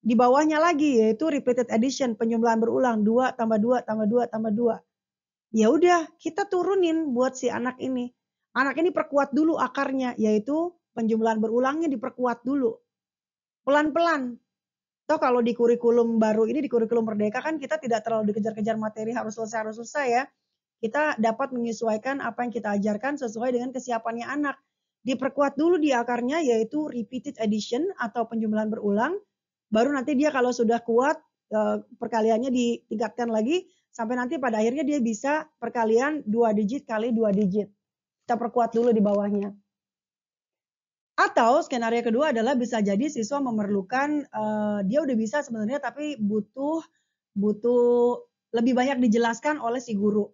Di bawahnya lagi yaitu repeated addition, penjumlahan berulang 2 tambah 2 tambah 2 tambah 2. Ya udah, kita turunin buat si anak ini. Anak ini perkuat dulu akarnya yaitu penjumlahan berulangnya diperkuat dulu. Pelan-pelan. Toh kalau di kurikulum baru ini, di kurikulum Merdeka kan kita tidak terlalu dikejar-kejar materi harus selesai ya. Kita dapat menyesuaikan apa yang kita ajarkan sesuai dengan kesiapannya anak. Diperkuat dulu di akarnya yaitu repeated addition atau penjumlahan berulang. Baru nanti dia kalau sudah kuat perkaliannya ditingkatkan lagi sampai nanti pada akhirnya dia bisa perkalian 2 digit kali 2 digit. Kita perkuat dulu di bawahnya. Atau skenario kedua adalah bisa jadi siswa memerlukan dia udah bisa sebenarnya tapi butuh lebih banyak dijelaskan oleh si guru.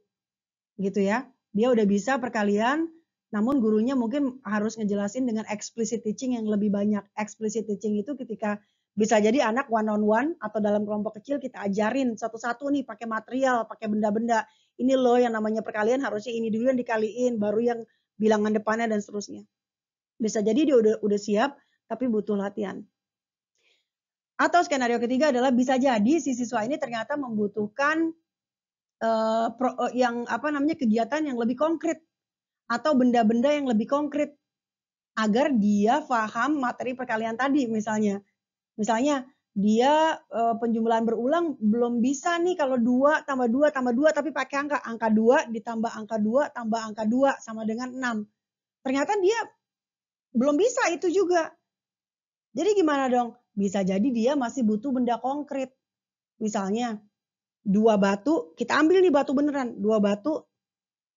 Gitu ya. Dia udah bisa perkalian namun gurunya mungkin harus ngejelasin dengan explicit teaching yang lebih banyak. Explicit teaching itu ketika bisa jadi anak one on one atau dalam kelompok kecil kita ajarin satu-satu nih pakai material, pakai benda-benda. Ini loh yang namanya perkalian harusnya ini dulu yang dikaliin, baru yang bilangan depannya dan seterusnya. Bisa jadi dia udah siap, tapi butuh latihan. Atau skenario ketiga adalah bisa jadi si siswa ini ternyata membutuhkan, yang apa namanya, kegiatan yang lebih konkret atau benda-benda yang lebih konkret agar dia paham materi perkalian tadi misalnya. Misalnya dia, penjumlahan berulang belum bisa nih kalau 2 tambah 2 tapi pakai angka. Angka 2 ditambah angka 2 tambah angka 2 sama dengan 6. Ternyata dia belum bisa itu juga. Jadi gimana dong? Bisa jadi dia masih butuh benda konkret. Misalnya 2 batu, kita ambil nih batu beneran, 2 batu,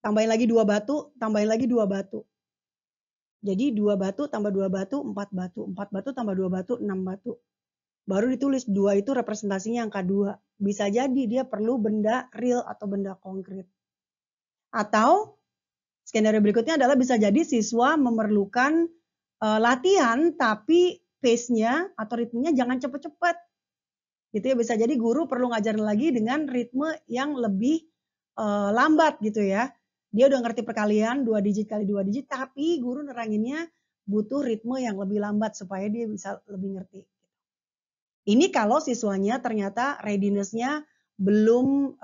tambahin lagi 2 batu, tambahin lagi 2 batu. Jadi 2 batu tambah 2 batu, 4 batu, 4 batu tambah 2 batu, 6 batu. Baru ditulis 2 itu representasinya angka 2. Bisa jadi dia perlu benda real atau benda konkret. Atau skenario berikutnya adalah bisa jadi siswa memerlukan latihan tapi pace-nya atau ritmenya jangan cepet-cepet. Gitu ya, bisa jadi guru perlu ngajarin lagi dengan ritme yang lebih lambat gitu ya. Dia udah ngerti perkalian 2 digit kali 2 digit, tapi guru neranginnya butuh ritme yang lebih lambat supaya dia bisa lebih ngerti. Ini kalau siswanya ternyata readiness-nya belum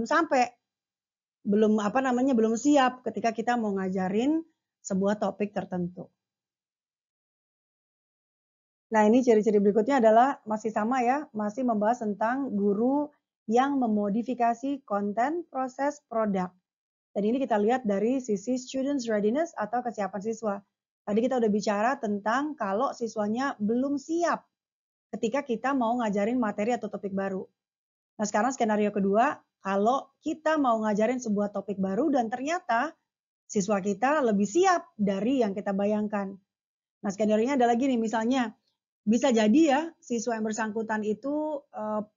sampai, belum apa namanya, belum siap ketika kita mau ngajarin sebuah topik tertentu. Nah, ini ciri-ciri berikutnya adalah masih sama ya, masih membahas tentang guru yang memodifikasi konten, proses, produk. Dan ini kita lihat dari sisi students readiness atau kesiapan siswa. Tadi kita udah bicara tentang kalau siswanya belum siap ketika kita mau ngajarin materi atau topik baru. Nah, sekarang skenario kedua, kalau kita mau ngajarin sebuah topik baru dan ternyata siswa kita lebih siap dari yang kita bayangkan. Nah, skenario-nya ada lagi nih, misalnya bisa jadi ya siswa yang bersangkutan itu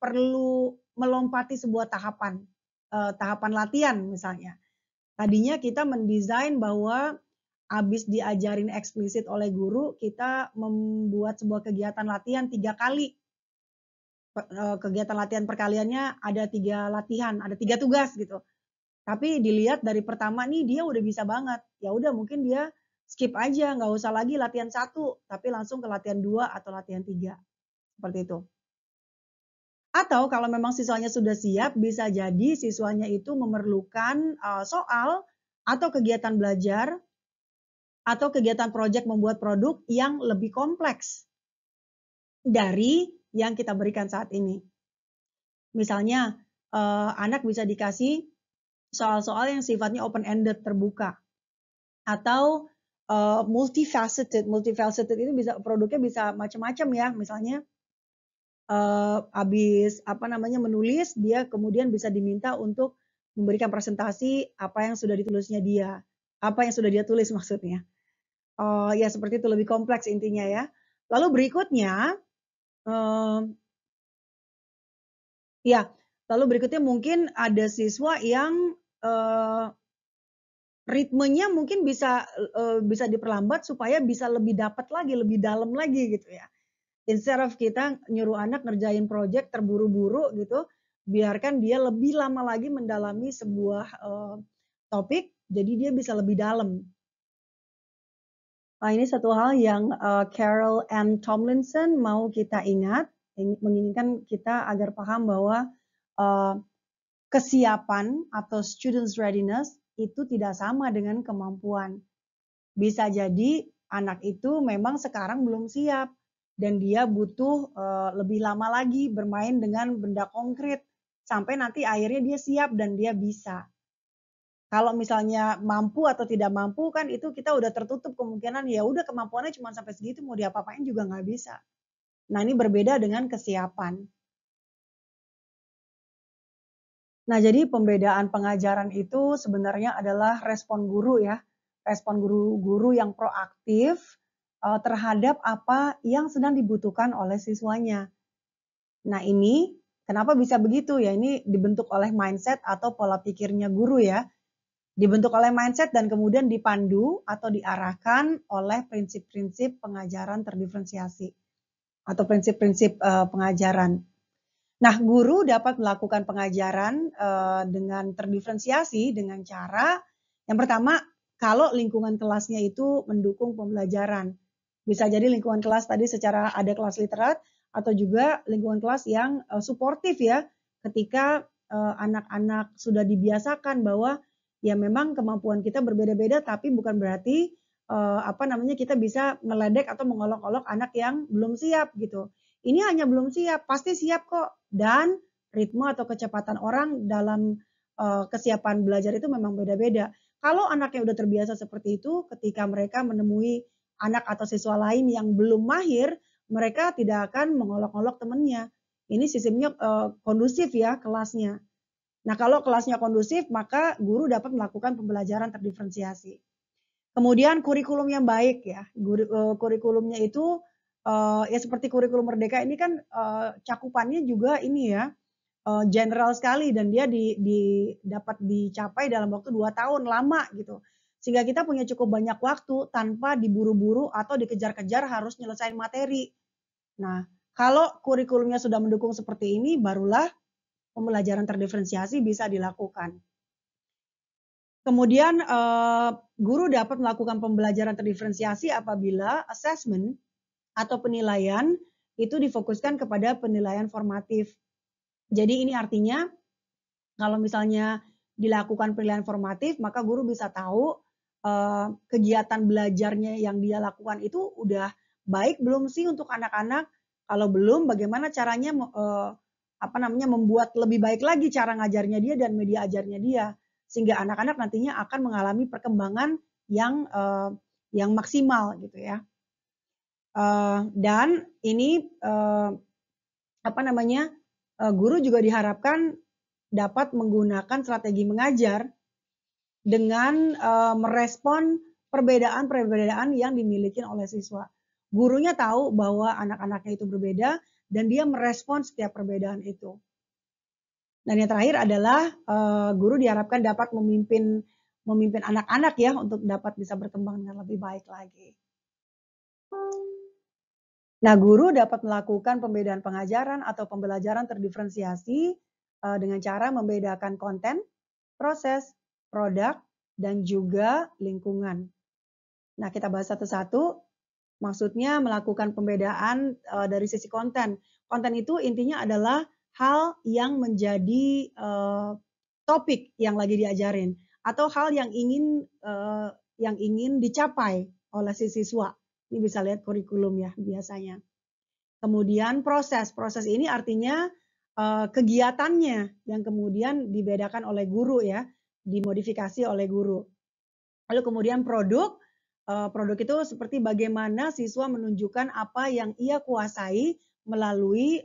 perlu melompati sebuah tahapan latihan misalnya. Tadinya kita mendesain bahwa habis diajarin eksplisit oleh guru, kita membuat sebuah kegiatan latihan 3 kali. Kegiatan latihan perkaliannya ada 3 latihan, ada 3 tugas gitu. Tapi dilihat dari pertama nih dia udah bisa banget, ya udah mungkin dia skip aja, nggak usah lagi latihan 1, tapi langsung ke latihan 2 atau latihan 3, seperti itu. Atau kalau memang siswanya sudah siap, bisa jadi siswanya itu memerlukan, soal atau kegiatan belajar atau kegiatan proyek membuat produk yang lebih kompleks dari yang kita berikan saat ini. Misalnya, anak bisa dikasih soal-soal yang sifatnya open ended, terbuka, atau multifaceted. Multifaceted itu bisa produknya bisa macam-macam ya, misalnya habis apa namanya menulis, dia kemudian bisa diminta untuk memberikan presentasi apa yang sudah ditulisnya dia, apa yang sudah dia tulis maksudnya. Ya seperti itu, lebih kompleks intinya ya. Lalu berikutnya, ya, lalu berikutnya mungkin ada siswa yang ritmenya mungkin bisa diperlambat supaya bisa lebih dapat lagi, lebih dalam lagi gitu ya. Instead of kita nyuruh anak ngerjain project terburu-buru gitu, biarkan dia lebih lama lagi mendalami sebuah topik, jadi dia bisa lebih dalam. Nah, ini satu hal yang Carol Ann Tomlinson mau kita ingat, menginginkan kita agar paham bahwa kesiapan atau students readiness itu tidak sama dengan kemampuan. Bisa jadi anak itu memang sekarang belum siap dan dia butuh lebih lama lagi bermain dengan benda konkret sampai nanti akhirnya dia siap dan dia bisa. Kalau misalnya mampu atau tidak mampu kan itu kita udah tertutup kemungkinan ya udah kemampuannya cuma sampai segitu mau diapa-apain juga nggak bisa. Nah, ini berbeda dengan kesiapan. Nah, jadi pembedaan pengajaran itu sebenarnya adalah respon guru ya. Respon guru-guru yang proaktif terhadap apa yang sedang dibutuhkan oleh siswanya. Nah, ini kenapa bisa begitu ya? Ini dibentuk oleh mindset atau pola pikirnya guru ya. Dibentuk oleh mindset dan kemudian dipandu atau diarahkan oleh prinsip-prinsip pengajaran terdiferensiasi atau prinsip-prinsip pengajaran. Nah, guru dapat melakukan pengajaran dengan terdiferensiasi dengan cara yang pertama, kalau lingkungan kelasnya itu mendukung pembelajaran. Bisa jadi lingkungan kelas tadi secara ada kelas literat atau juga lingkungan kelas yang suportif ya, ketika anak-anak sudah dibiasakan bahwa ya memang kemampuan kita berbeda-beda, tapi bukan berarti kita bisa meledek atau mengolok-olok anak yang belum siap gitu. Ini hanya belum siap, pasti siap kok. Dan ritme atau kecepatan orang dalam kesiapan belajar itu memang beda-beda. Kalau anaknya udah terbiasa seperti itu, ketika mereka menemui anak atau siswa lain yang belum mahir, mereka tidak akan mengolok-olok temannya. Ini sistemnya kondusif ya kelasnya. Nah, kalau kelasnya kondusif, maka guru dapat melakukan pembelajaran terdiferensiasi. Kemudian kurikulum yang baik ya. Kurikulumnya itu ya seperti kurikulum Merdeka ini kan cakupannya juga ini ya general sekali dan dia dapat dicapai dalam waktu 2 tahun, lama gitu. Sehingga kita punya cukup banyak waktu tanpa diburu-buru atau dikejar-kejar harus nyelesain materi. Nah, kalau kurikulumnya sudah mendukung seperti ini, barulah pembelajaran terdiferensiasi bisa dilakukan. Kemudian guru dapat melakukan pembelajaran terdiferensiasi apabila assessment atau penilaian itu difokuskan kepada penilaian formatif. Jadi ini artinya kalau misalnya dilakukan penilaian formatif, maka guru bisa tahu kegiatan belajarnya yang dia lakukan itu udah baik belum sih untuk anak-anak? Kalau belum, bagaimana caranya membuat lebih baik lagi cara ngajarnya dia dan media ajarnya dia, sehingga anak-anak nantinya akan mengalami perkembangan yang maksimal gitu ya. Dan ini guru juga diharapkan dapat menggunakan strategi mengajar dengan merespon perbedaan-perbedaan yang dimiliki oleh siswa. Gurunya tahu bahwa anak-anaknya itu berbeda dan dia merespon setiap perbedaan itu. Dan yang terakhir adalah guru diharapkan dapat memimpin anak-anak ya untuk dapat bisa berkembang dengan lebih baik lagi. Nah, guru dapat melakukan pembedaan pengajaran atau pembelajaran terdiferensiasi dengan cara membedakan konten, proses, produk, dan juga lingkungan. Nah, kita bahas satu-satu. Maksudnya melakukan pembedaan dari sisi konten. Konten itu intinya adalah hal yang menjadi topik yang lagi diajarin atau hal yang ingin dicapai oleh si siswa. Ini bisa lihat kurikulum ya biasanya. Kemudian proses ini artinya kegiatannya yang kemudian dibedakan oleh guru ya, dimodifikasi oleh guru. Lalu kemudian produk itu seperti bagaimana siswa menunjukkan apa yang ia kuasai melalui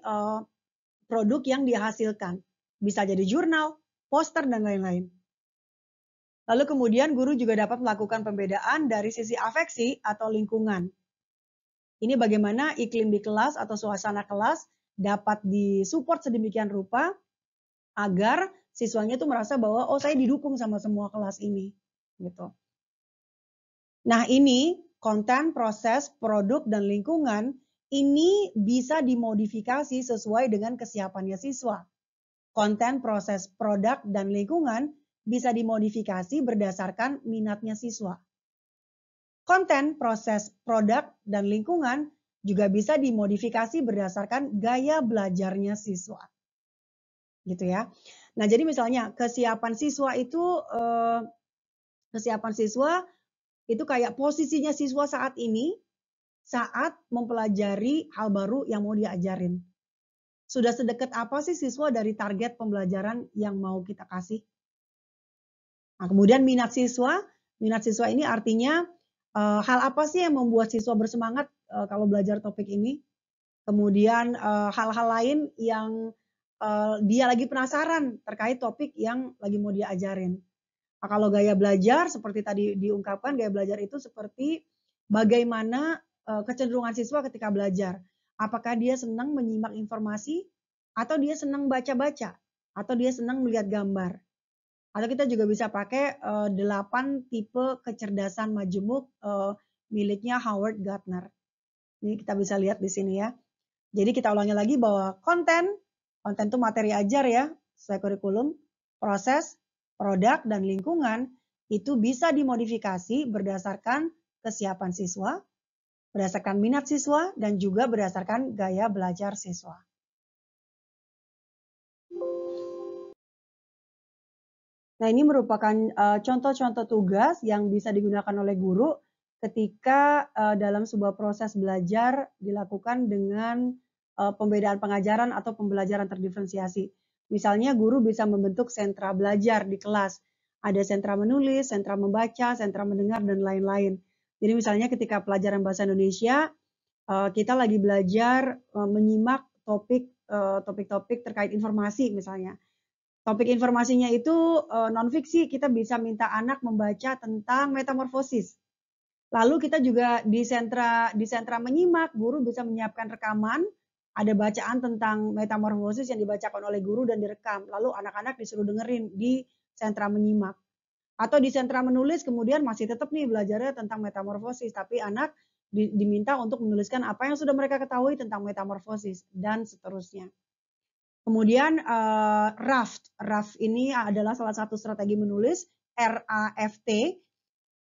produk yang dihasilkan. Bisa jadi jurnal, poster, dan lain-lain. Lalu kemudian guru juga dapat melakukan pembedaan dari sisi afeksi atau lingkungan. Ini bagaimana iklim di kelas atau suasana kelas dapat disupport sedemikian rupa agar siswanya itu merasa bahwa oh saya didukung sama semua kelas ini gitu. Nah, ini konten, proses, produk dan lingkungan ini bisa dimodifikasi sesuai dengan kesiapannya siswa. Konten, proses, produk dan lingkungan bisa dimodifikasi berdasarkan minatnya siswa. Konten, proses, produk dan lingkungan juga bisa dimodifikasi berdasarkan gaya belajarnya siswa. Gitu ya. Nah, jadi misalnya kesiapan siswa itu kayak posisinya siswa saat ini saat mempelajari hal baru yang mau diajarin. Sudah sedekat apa sih siswa dari target pembelajaran yang mau kita kasih? Nah, kemudian minat siswa ini artinya hal apa sih yang membuat siswa bersemangat kalau belajar topik ini? Kemudian hal-hal lain yang dia lagi penasaran terkait topik yang lagi mau diajarin. Nah, kalau gaya belajar seperti tadi diungkapkan, gaya belajar itu seperti bagaimana kecenderungan siswa ketika belajar. Apakah dia senang menyimak informasi, atau dia senang baca-baca, atau dia senang melihat gambar. Atau kita juga bisa pakai 8 tipe kecerdasan majemuk miliknya Howard Gardner. Ini kita bisa lihat di sini ya. Jadi kita ulangi lagi bahwa konten itu materi ajar ya, sesuai kurikulum, proses, produk, dan lingkungan itu bisa dimodifikasi berdasarkan kesiapan siswa, berdasarkan minat siswa, dan juga berdasarkan gaya belajar siswa. Nah, ini merupakan contoh-contoh tugas yang bisa digunakan oleh guru ketika dalam sebuah proses belajar dilakukan dengan pembedaan pengajaran atau pembelajaran terdiferensiasi. Misalnya guru bisa membentuk sentra belajar di kelas. Ada sentra menulis, sentra membaca, sentra mendengar, dan lain-lain. Jadi misalnya ketika pelajaran bahasa Indonesia, kita lagi belajar menyimak topik-topik terkait informasi misalnya. Topik informasinya itu non fiksi, kita bisa minta anak membaca tentang metamorfosis. Lalu kita juga di sentra menyimak, guru bisa menyiapkan rekaman, ada bacaan tentang metamorfosis yang dibacakan oleh guru dan direkam. Lalu anak-anak disuruh dengerin di sentra menyimak. Atau di sentra menulis kemudian masih tetap nih belajarnya tentang metamorfosis, tapi anak diminta untuk menuliskan apa yang sudah mereka ketahui tentang metamorfosis dan seterusnya. Kemudian raft. Raft ini adalah salah satu strategi menulis, RAFT.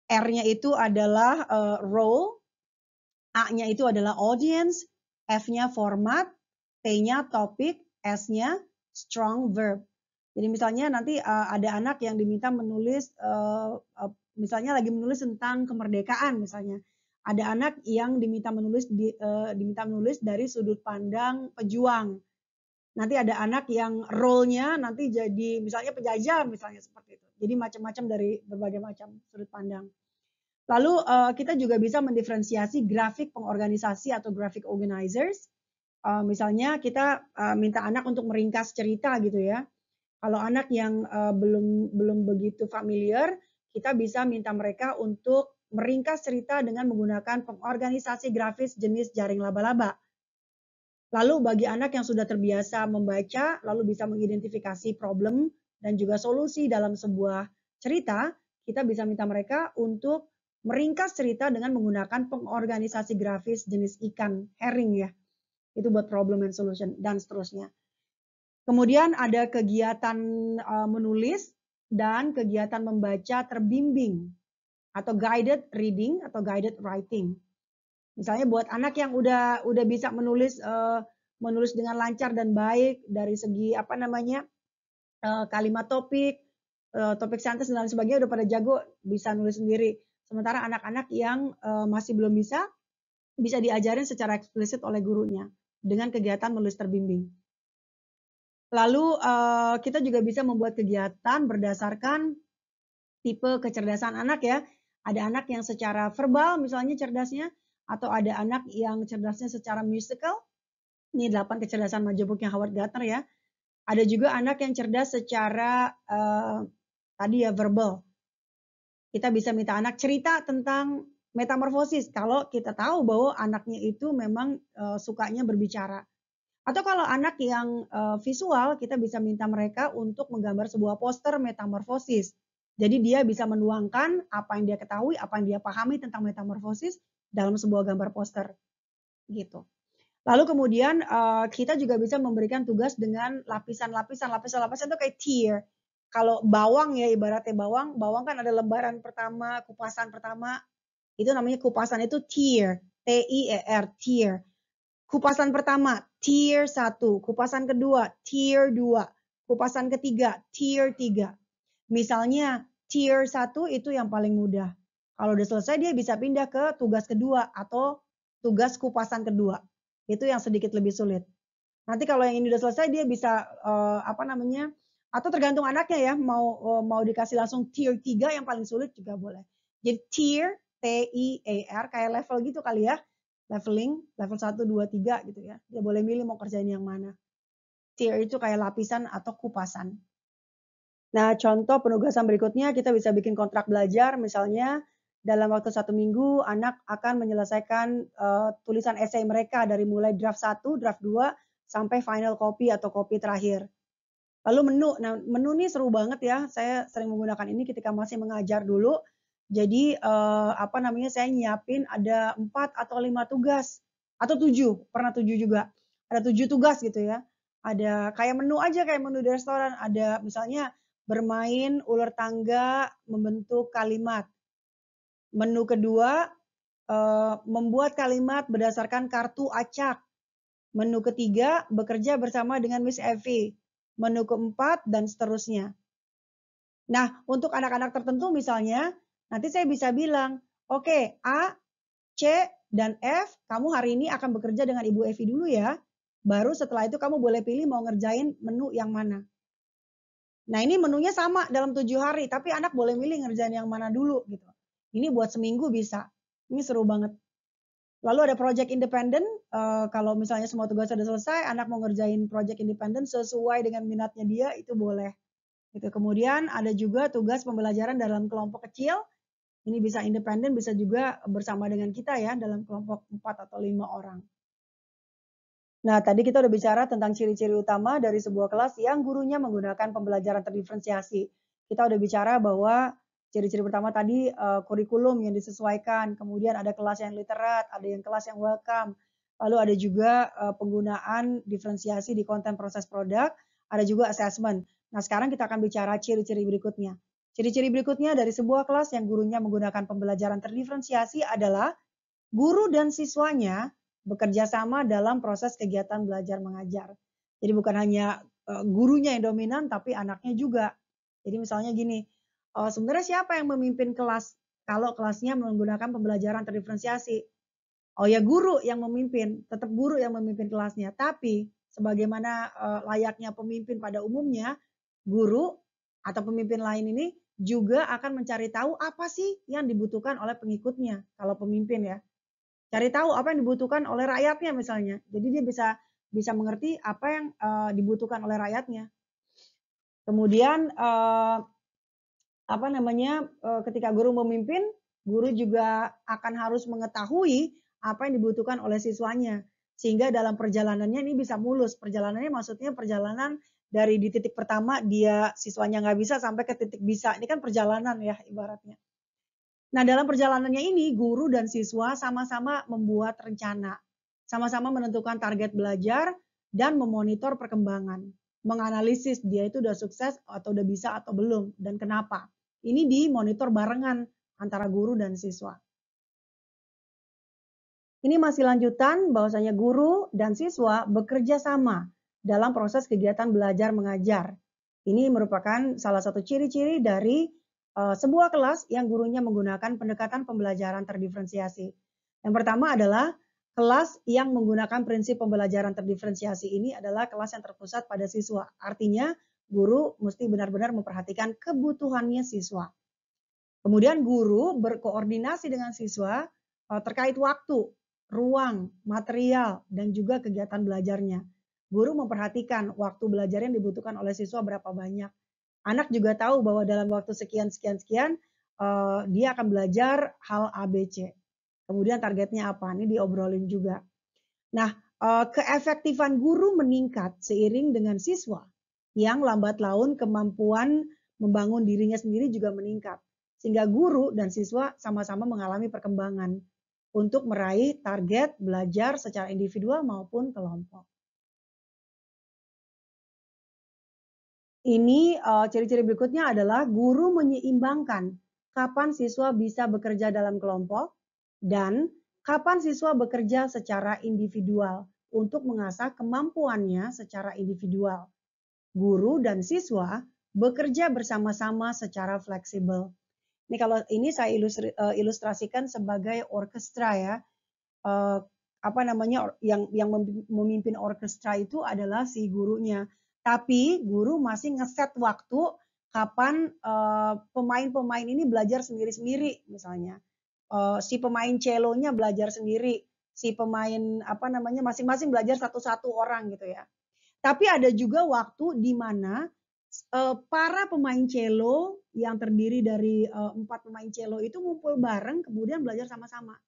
R-nya itu adalah role, A-nya itu adalah audience, F-nya format, T-nya topik, S-nya strong verb. Jadi misalnya nanti ada anak yang diminta menulis, misalnya lagi menulis tentang kemerdekaan misalnya. Ada anak yang diminta menulis dari sudut pandang pejuang. Nanti ada anak yang role-nya nanti jadi misalnya penjajah misalnya seperti itu. Jadi macam-macam dari berbagai macam sudut pandang. Lalu kita juga bisa mendiferensiasi grafik pengorganisasi atau graphic organizers. Misalnya kita minta anak untuk meringkas cerita gitu ya. Kalau anak yang belum begitu familiar, kita bisa minta mereka untuk meringkas cerita dengan menggunakan pengorganisasi grafis jenis jaring laba-laba. Lalu bagi anak yang sudah terbiasa membaca, lalu bisa mengidentifikasi problem dan juga solusi dalam sebuah cerita, kita bisa minta mereka untuk meringkas cerita dengan menggunakan pengorganisasi grafis jenis ikan, herring ya. Itu buat problem and solution dan seterusnya. Kemudian ada kegiatan menulis dan kegiatan membaca terbimbing atau guided reading atau guided writing. Misalnya buat anak yang udah bisa menulis dengan lancar dan baik dari segi kalimat topik, topik sentence dan lain sebagainya udah pada jago bisa nulis sendiri. Sementara anak-anak yang masih belum bisa diajarin secara eksplisit oleh gurunya dengan kegiatan menulis terbimbing. Lalu kita juga bisa membuat kegiatan berdasarkan tipe kecerdasan anak ya. Ada anak yang secara verbal misalnya cerdasnya, atau ada anak yang cerdasnya secara musical. Ini 8 kecerdasan majemuknya Howard Gardner ya. Ada juga anak yang cerdas secara tadi ya verbal. Kita bisa minta anak cerita tentang metamorfosis kalau kita tahu bahwa anaknya itu memang sukanya berbicara. Atau kalau anak yang visual, kita bisa minta mereka untuk menggambar sebuah poster metamorfosis. Jadi dia bisa menuangkan apa yang dia ketahui, apa yang dia pahami tentang metamorfosis dalam sebuah gambar poster. Gitu. Lalu kemudian kita juga bisa memberikan tugas dengan lapisan-lapisan. Lapisan-lapisan itu kayak tier. Kalau bawang ya, ibaratnya bawang kan ada lembaran pertama, kupasan pertama. Itu namanya kupasan itu tier. T-I-E-R, tier. Kupasan pertama, tier 1. Kupasan kedua, tier 2. Kupasan ketiga, tier 3. Misalnya, tier 1 itu yang paling mudah. Kalau udah selesai, dia bisa pindah ke tugas kedua atau tugas kupasan kedua. Itu yang sedikit lebih sulit. Nanti kalau yang ini udah selesai, dia bisa, atau tergantung anaknya ya, mau dikasih langsung tier 3 yang paling sulit juga boleh. Jadi tier, T-I-E-R, kayak level gitu kali ya. Leveling, level 1, 2, 3 gitu ya. Dia boleh milih mau kerjain yang mana. Tier itu kayak lapisan atau kupasan. Nah, contoh penugasan berikutnya kita bisa bikin kontrak belajar. Misalnya dalam waktu 1 minggu anak akan menyelesaikan tulisan esai mereka dari mulai draft 1, draft 2, sampai final copy atau copy terakhir. Lalu menu. Nah, menu ini seru banget ya. Saya sering menggunakan ini ketika masih mengajar dulu. Jadi saya nyiapin ada 4 atau 5 tugas atau 7, pernah 7 juga. Ada 7 tugas gitu ya. Ada kayak menu aja, kayak menu di restoran. Ada misalnya bermain ular tangga membentuk kalimat. Menu kedua, membuat kalimat berdasarkan kartu acak. Menu ketiga, bekerja bersama dengan Miss Evi. Menu keempat, dan seterusnya. Nah, untuk anak-anak tertentu misalnya, nanti saya bisa bilang, oke, A, C, dan F, kamu hari ini akan bekerja dengan Ibu Evi dulu ya. Baru setelah itu kamu boleh pilih mau ngerjain menu yang mana. Nah, ini menunya sama dalam 7 hari, tapi anak boleh milih ngerjain yang mana dulu gitu. Ini buat seminggu bisa. Ini seru banget. Lalu ada project independen, kalau misalnya semua tugas sudah selesai, anak mau ngerjain project independen sesuai dengan minatnya dia, itu boleh. Gitu. Kemudian ada juga tugas pembelajaran dalam kelompok kecil, ini bisa independen, bisa juga bersama dengan kita ya, dalam kelompok 4 atau 5 orang. Nah, tadi kita udah bicara tentang ciri-ciri utama dari sebuah kelas yang gurunya menggunakan pembelajaran terdiferensiasi. Kita udah bicara bahwa ciri-ciri pertama tadi kurikulum yang disesuaikan, kemudian ada kelas yang literat, ada yang kelas yang welcome, lalu ada juga penggunaan diferensiasi di konten proses produk, ada juga assessment. Nah, sekarang kita akan bicara ciri-ciri berikutnya. Ciri-ciri berikutnya dari sebuah kelas yang gurunya menggunakan pembelajaran terdiferensiasi adalah guru dan siswanya bekerja sama dalam proses kegiatan belajar mengajar. Jadi bukan hanya gurunya yang dominan, tapi anaknya juga. Jadi misalnya gini, sebenarnya siapa yang memimpin kelas kalau kelasnya menggunakan pembelajaran terdiferensiasi? Oh ya guru yang memimpin, tetap guru yang memimpin kelasnya. Tapi sebagaimana layaknya pemimpin pada umumnya, guru atau pemimpin lain ini juga akan mencari tahu apa sih yang dibutuhkan oleh pengikutnya kalau pemimpin ya. Cari tahu apa yang dibutuhkan oleh rakyatnya misalnya. Jadi dia bisa mengerti apa yang dibutuhkan oleh rakyatnya. Kemudian apa namanya, ketika guru memimpin, guru juga akan harus mengetahui apa yang dibutuhkan oleh siswanya. Sehingga dalam perjalanannya ini bisa mulus. Perjalanannya maksudnya perjalanan dari di titik pertama dia siswanya nggak bisa sampai ke titik bisa. Ini kan perjalanan ya ibaratnya. Nah, dalam perjalanannya ini guru dan siswa sama-sama membuat rencana, sama-sama menentukan target belajar dan memonitor perkembangan, menganalisis dia itu udah sukses atau udah bisa atau belum dan kenapa. Ini dimonitor barengan antara guru dan siswa. Ini masih lanjutan bahwasanya guru dan siswa bekerja sama dalam proses kegiatan belajar mengajar. Ini merupakan salah satu ciri-ciri dari sebuah kelas yang gurunya menggunakan pendekatan pembelajaran terdiferensiasi. Yang pertama adalah kelas yang menggunakan prinsip pembelajaran terdiferensiasi ini adalah kelas yang terpusat pada siswa. Artinya guru mesti benar-benar memperhatikan kebutuhannya siswa. Kemudian guru berkoordinasi dengan siswa terkait waktu, ruang, material, dan juga kegiatan belajarnya. Guru memperhatikan waktu belajar yang dibutuhkan oleh siswa berapa banyak. Anak juga tahu bahwa dalam waktu sekian, sekian, sekian, dia akan belajar hal A, B, C. Kemudian targetnya apa? Ini diobrolin juga. Nah, keefektifan guru meningkat seiring dengan siswa yang lambat laun kemampuan membangun dirinya sendiri juga meningkat. Sehingga guru dan siswa sama-sama mengalami perkembangan untuk meraih target belajar secara individual maupun kelompok. Ini ciri-ciri berikutnya adalah guru menyeimbangkan kapan siswa bisa bekerja dalam kelompok dan kapan siswa bekerja secara individual untuk mengasah kemampuannya secara individual. Guru dan siswa bekerja bersama-sama secara fleksibel. Ini kalau ini saya ilustrasikan sebagai orkestra ya. Apa namanya yang memimpin orkestra itu adalah si gurunya. Tapi guru masih ngeset waktu kapan pemain-pemain ini belajar sendiri-sendiri misalnya. Si pemain celonya belajar sendiri, si pemain apa namanya masing-masing belajar satu-satu orang gitu ya. Tapi ada juga waktu di mana para pemain cello yang terdiri dari 4 pemain cello itu ngumpul bareng kemudian belajar sama-sama.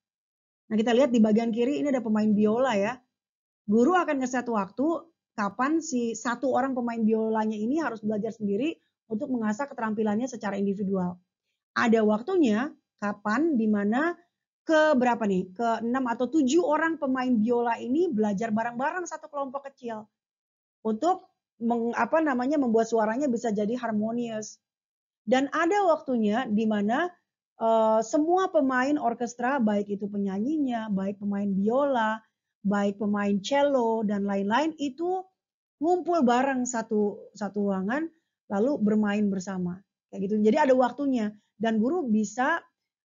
Nah, kita lihat di bagian kiri ini ada pemain biola ya. Guru akan ngeset waktu kapan si satu orang pemain biolanya ini harus belajar sendiri untuk mengasah keterampilannya secara individual. Ada waktunya kapan di mana ke berapa nih? Ke 6 atau 7 orang pemain biola ini belajar bareng-bareng satu kelompok kecil untuk membuat suaranya bisa jadi harmonious. Dan ada waktunya di mana semua pemain orkestra, baik itu penyanyinya, baik pemain biola, baik pemain cello dan lain-lain itu ngumpul bareng satu ruangan lalu bermain bersama kayak gitu. Jadi ada waktunya dan guru bisa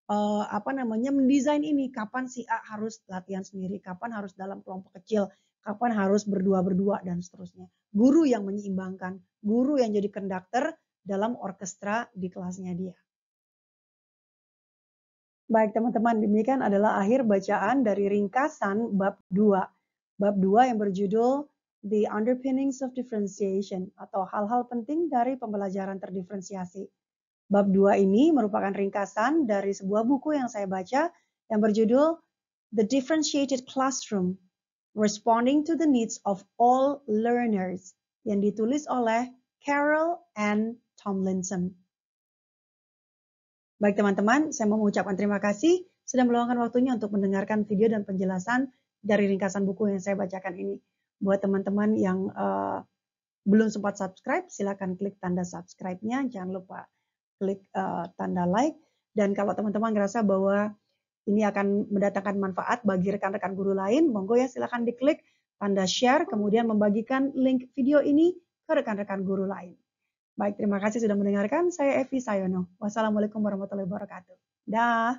mendesain ini kapan si A harus latihan sendiri, kapan harus dalam kelompok kecil, kapan harus berdua-berdua dan seterusnya. Guru yang menyeimbangkan, guru yang jadi konduktor dalam orkestra di kelasnya dia. Baik teman-teman, demikian adalah akhir bacaan dari ringkasan bab 2. Bab 2 yang berjudul The Underpinnings of Differentiation atau hal-hal penting dari pembelajaran terdiferensiasi. Bab 2 ini merupakan ringkasan dari sebuah buku yang saya baca yang berjudul The Differentiated Classroom, Responding to the Needs of All Learners yang ditulis oleh Carol Ann Tomlinson. Baik teman-teman, saya mau mengucapkan terima kasih sudah meluangkan waktunya untuk mendengarkan video dan penjelasan dari ringkasan buku yang saya bacakan ini. Buat teman-teman yang belum sempat subscribe, silakan klik tanda subscribe-nya, jangan lupa klik tanda like, dan kalau teman-teman ngerasa bahwa ini akan mendatangkan manfaat bagi rekan-rekan guru lain, monggo ya silakan diklik tanda share, kemudian membagikan link video ini ke rekan-rekan guru lain. Baik, terima kasih sudah mendengarkan. Saya Evi Sayono. Wassalamualaikum warahmatullahi wabarakatuh. Dah.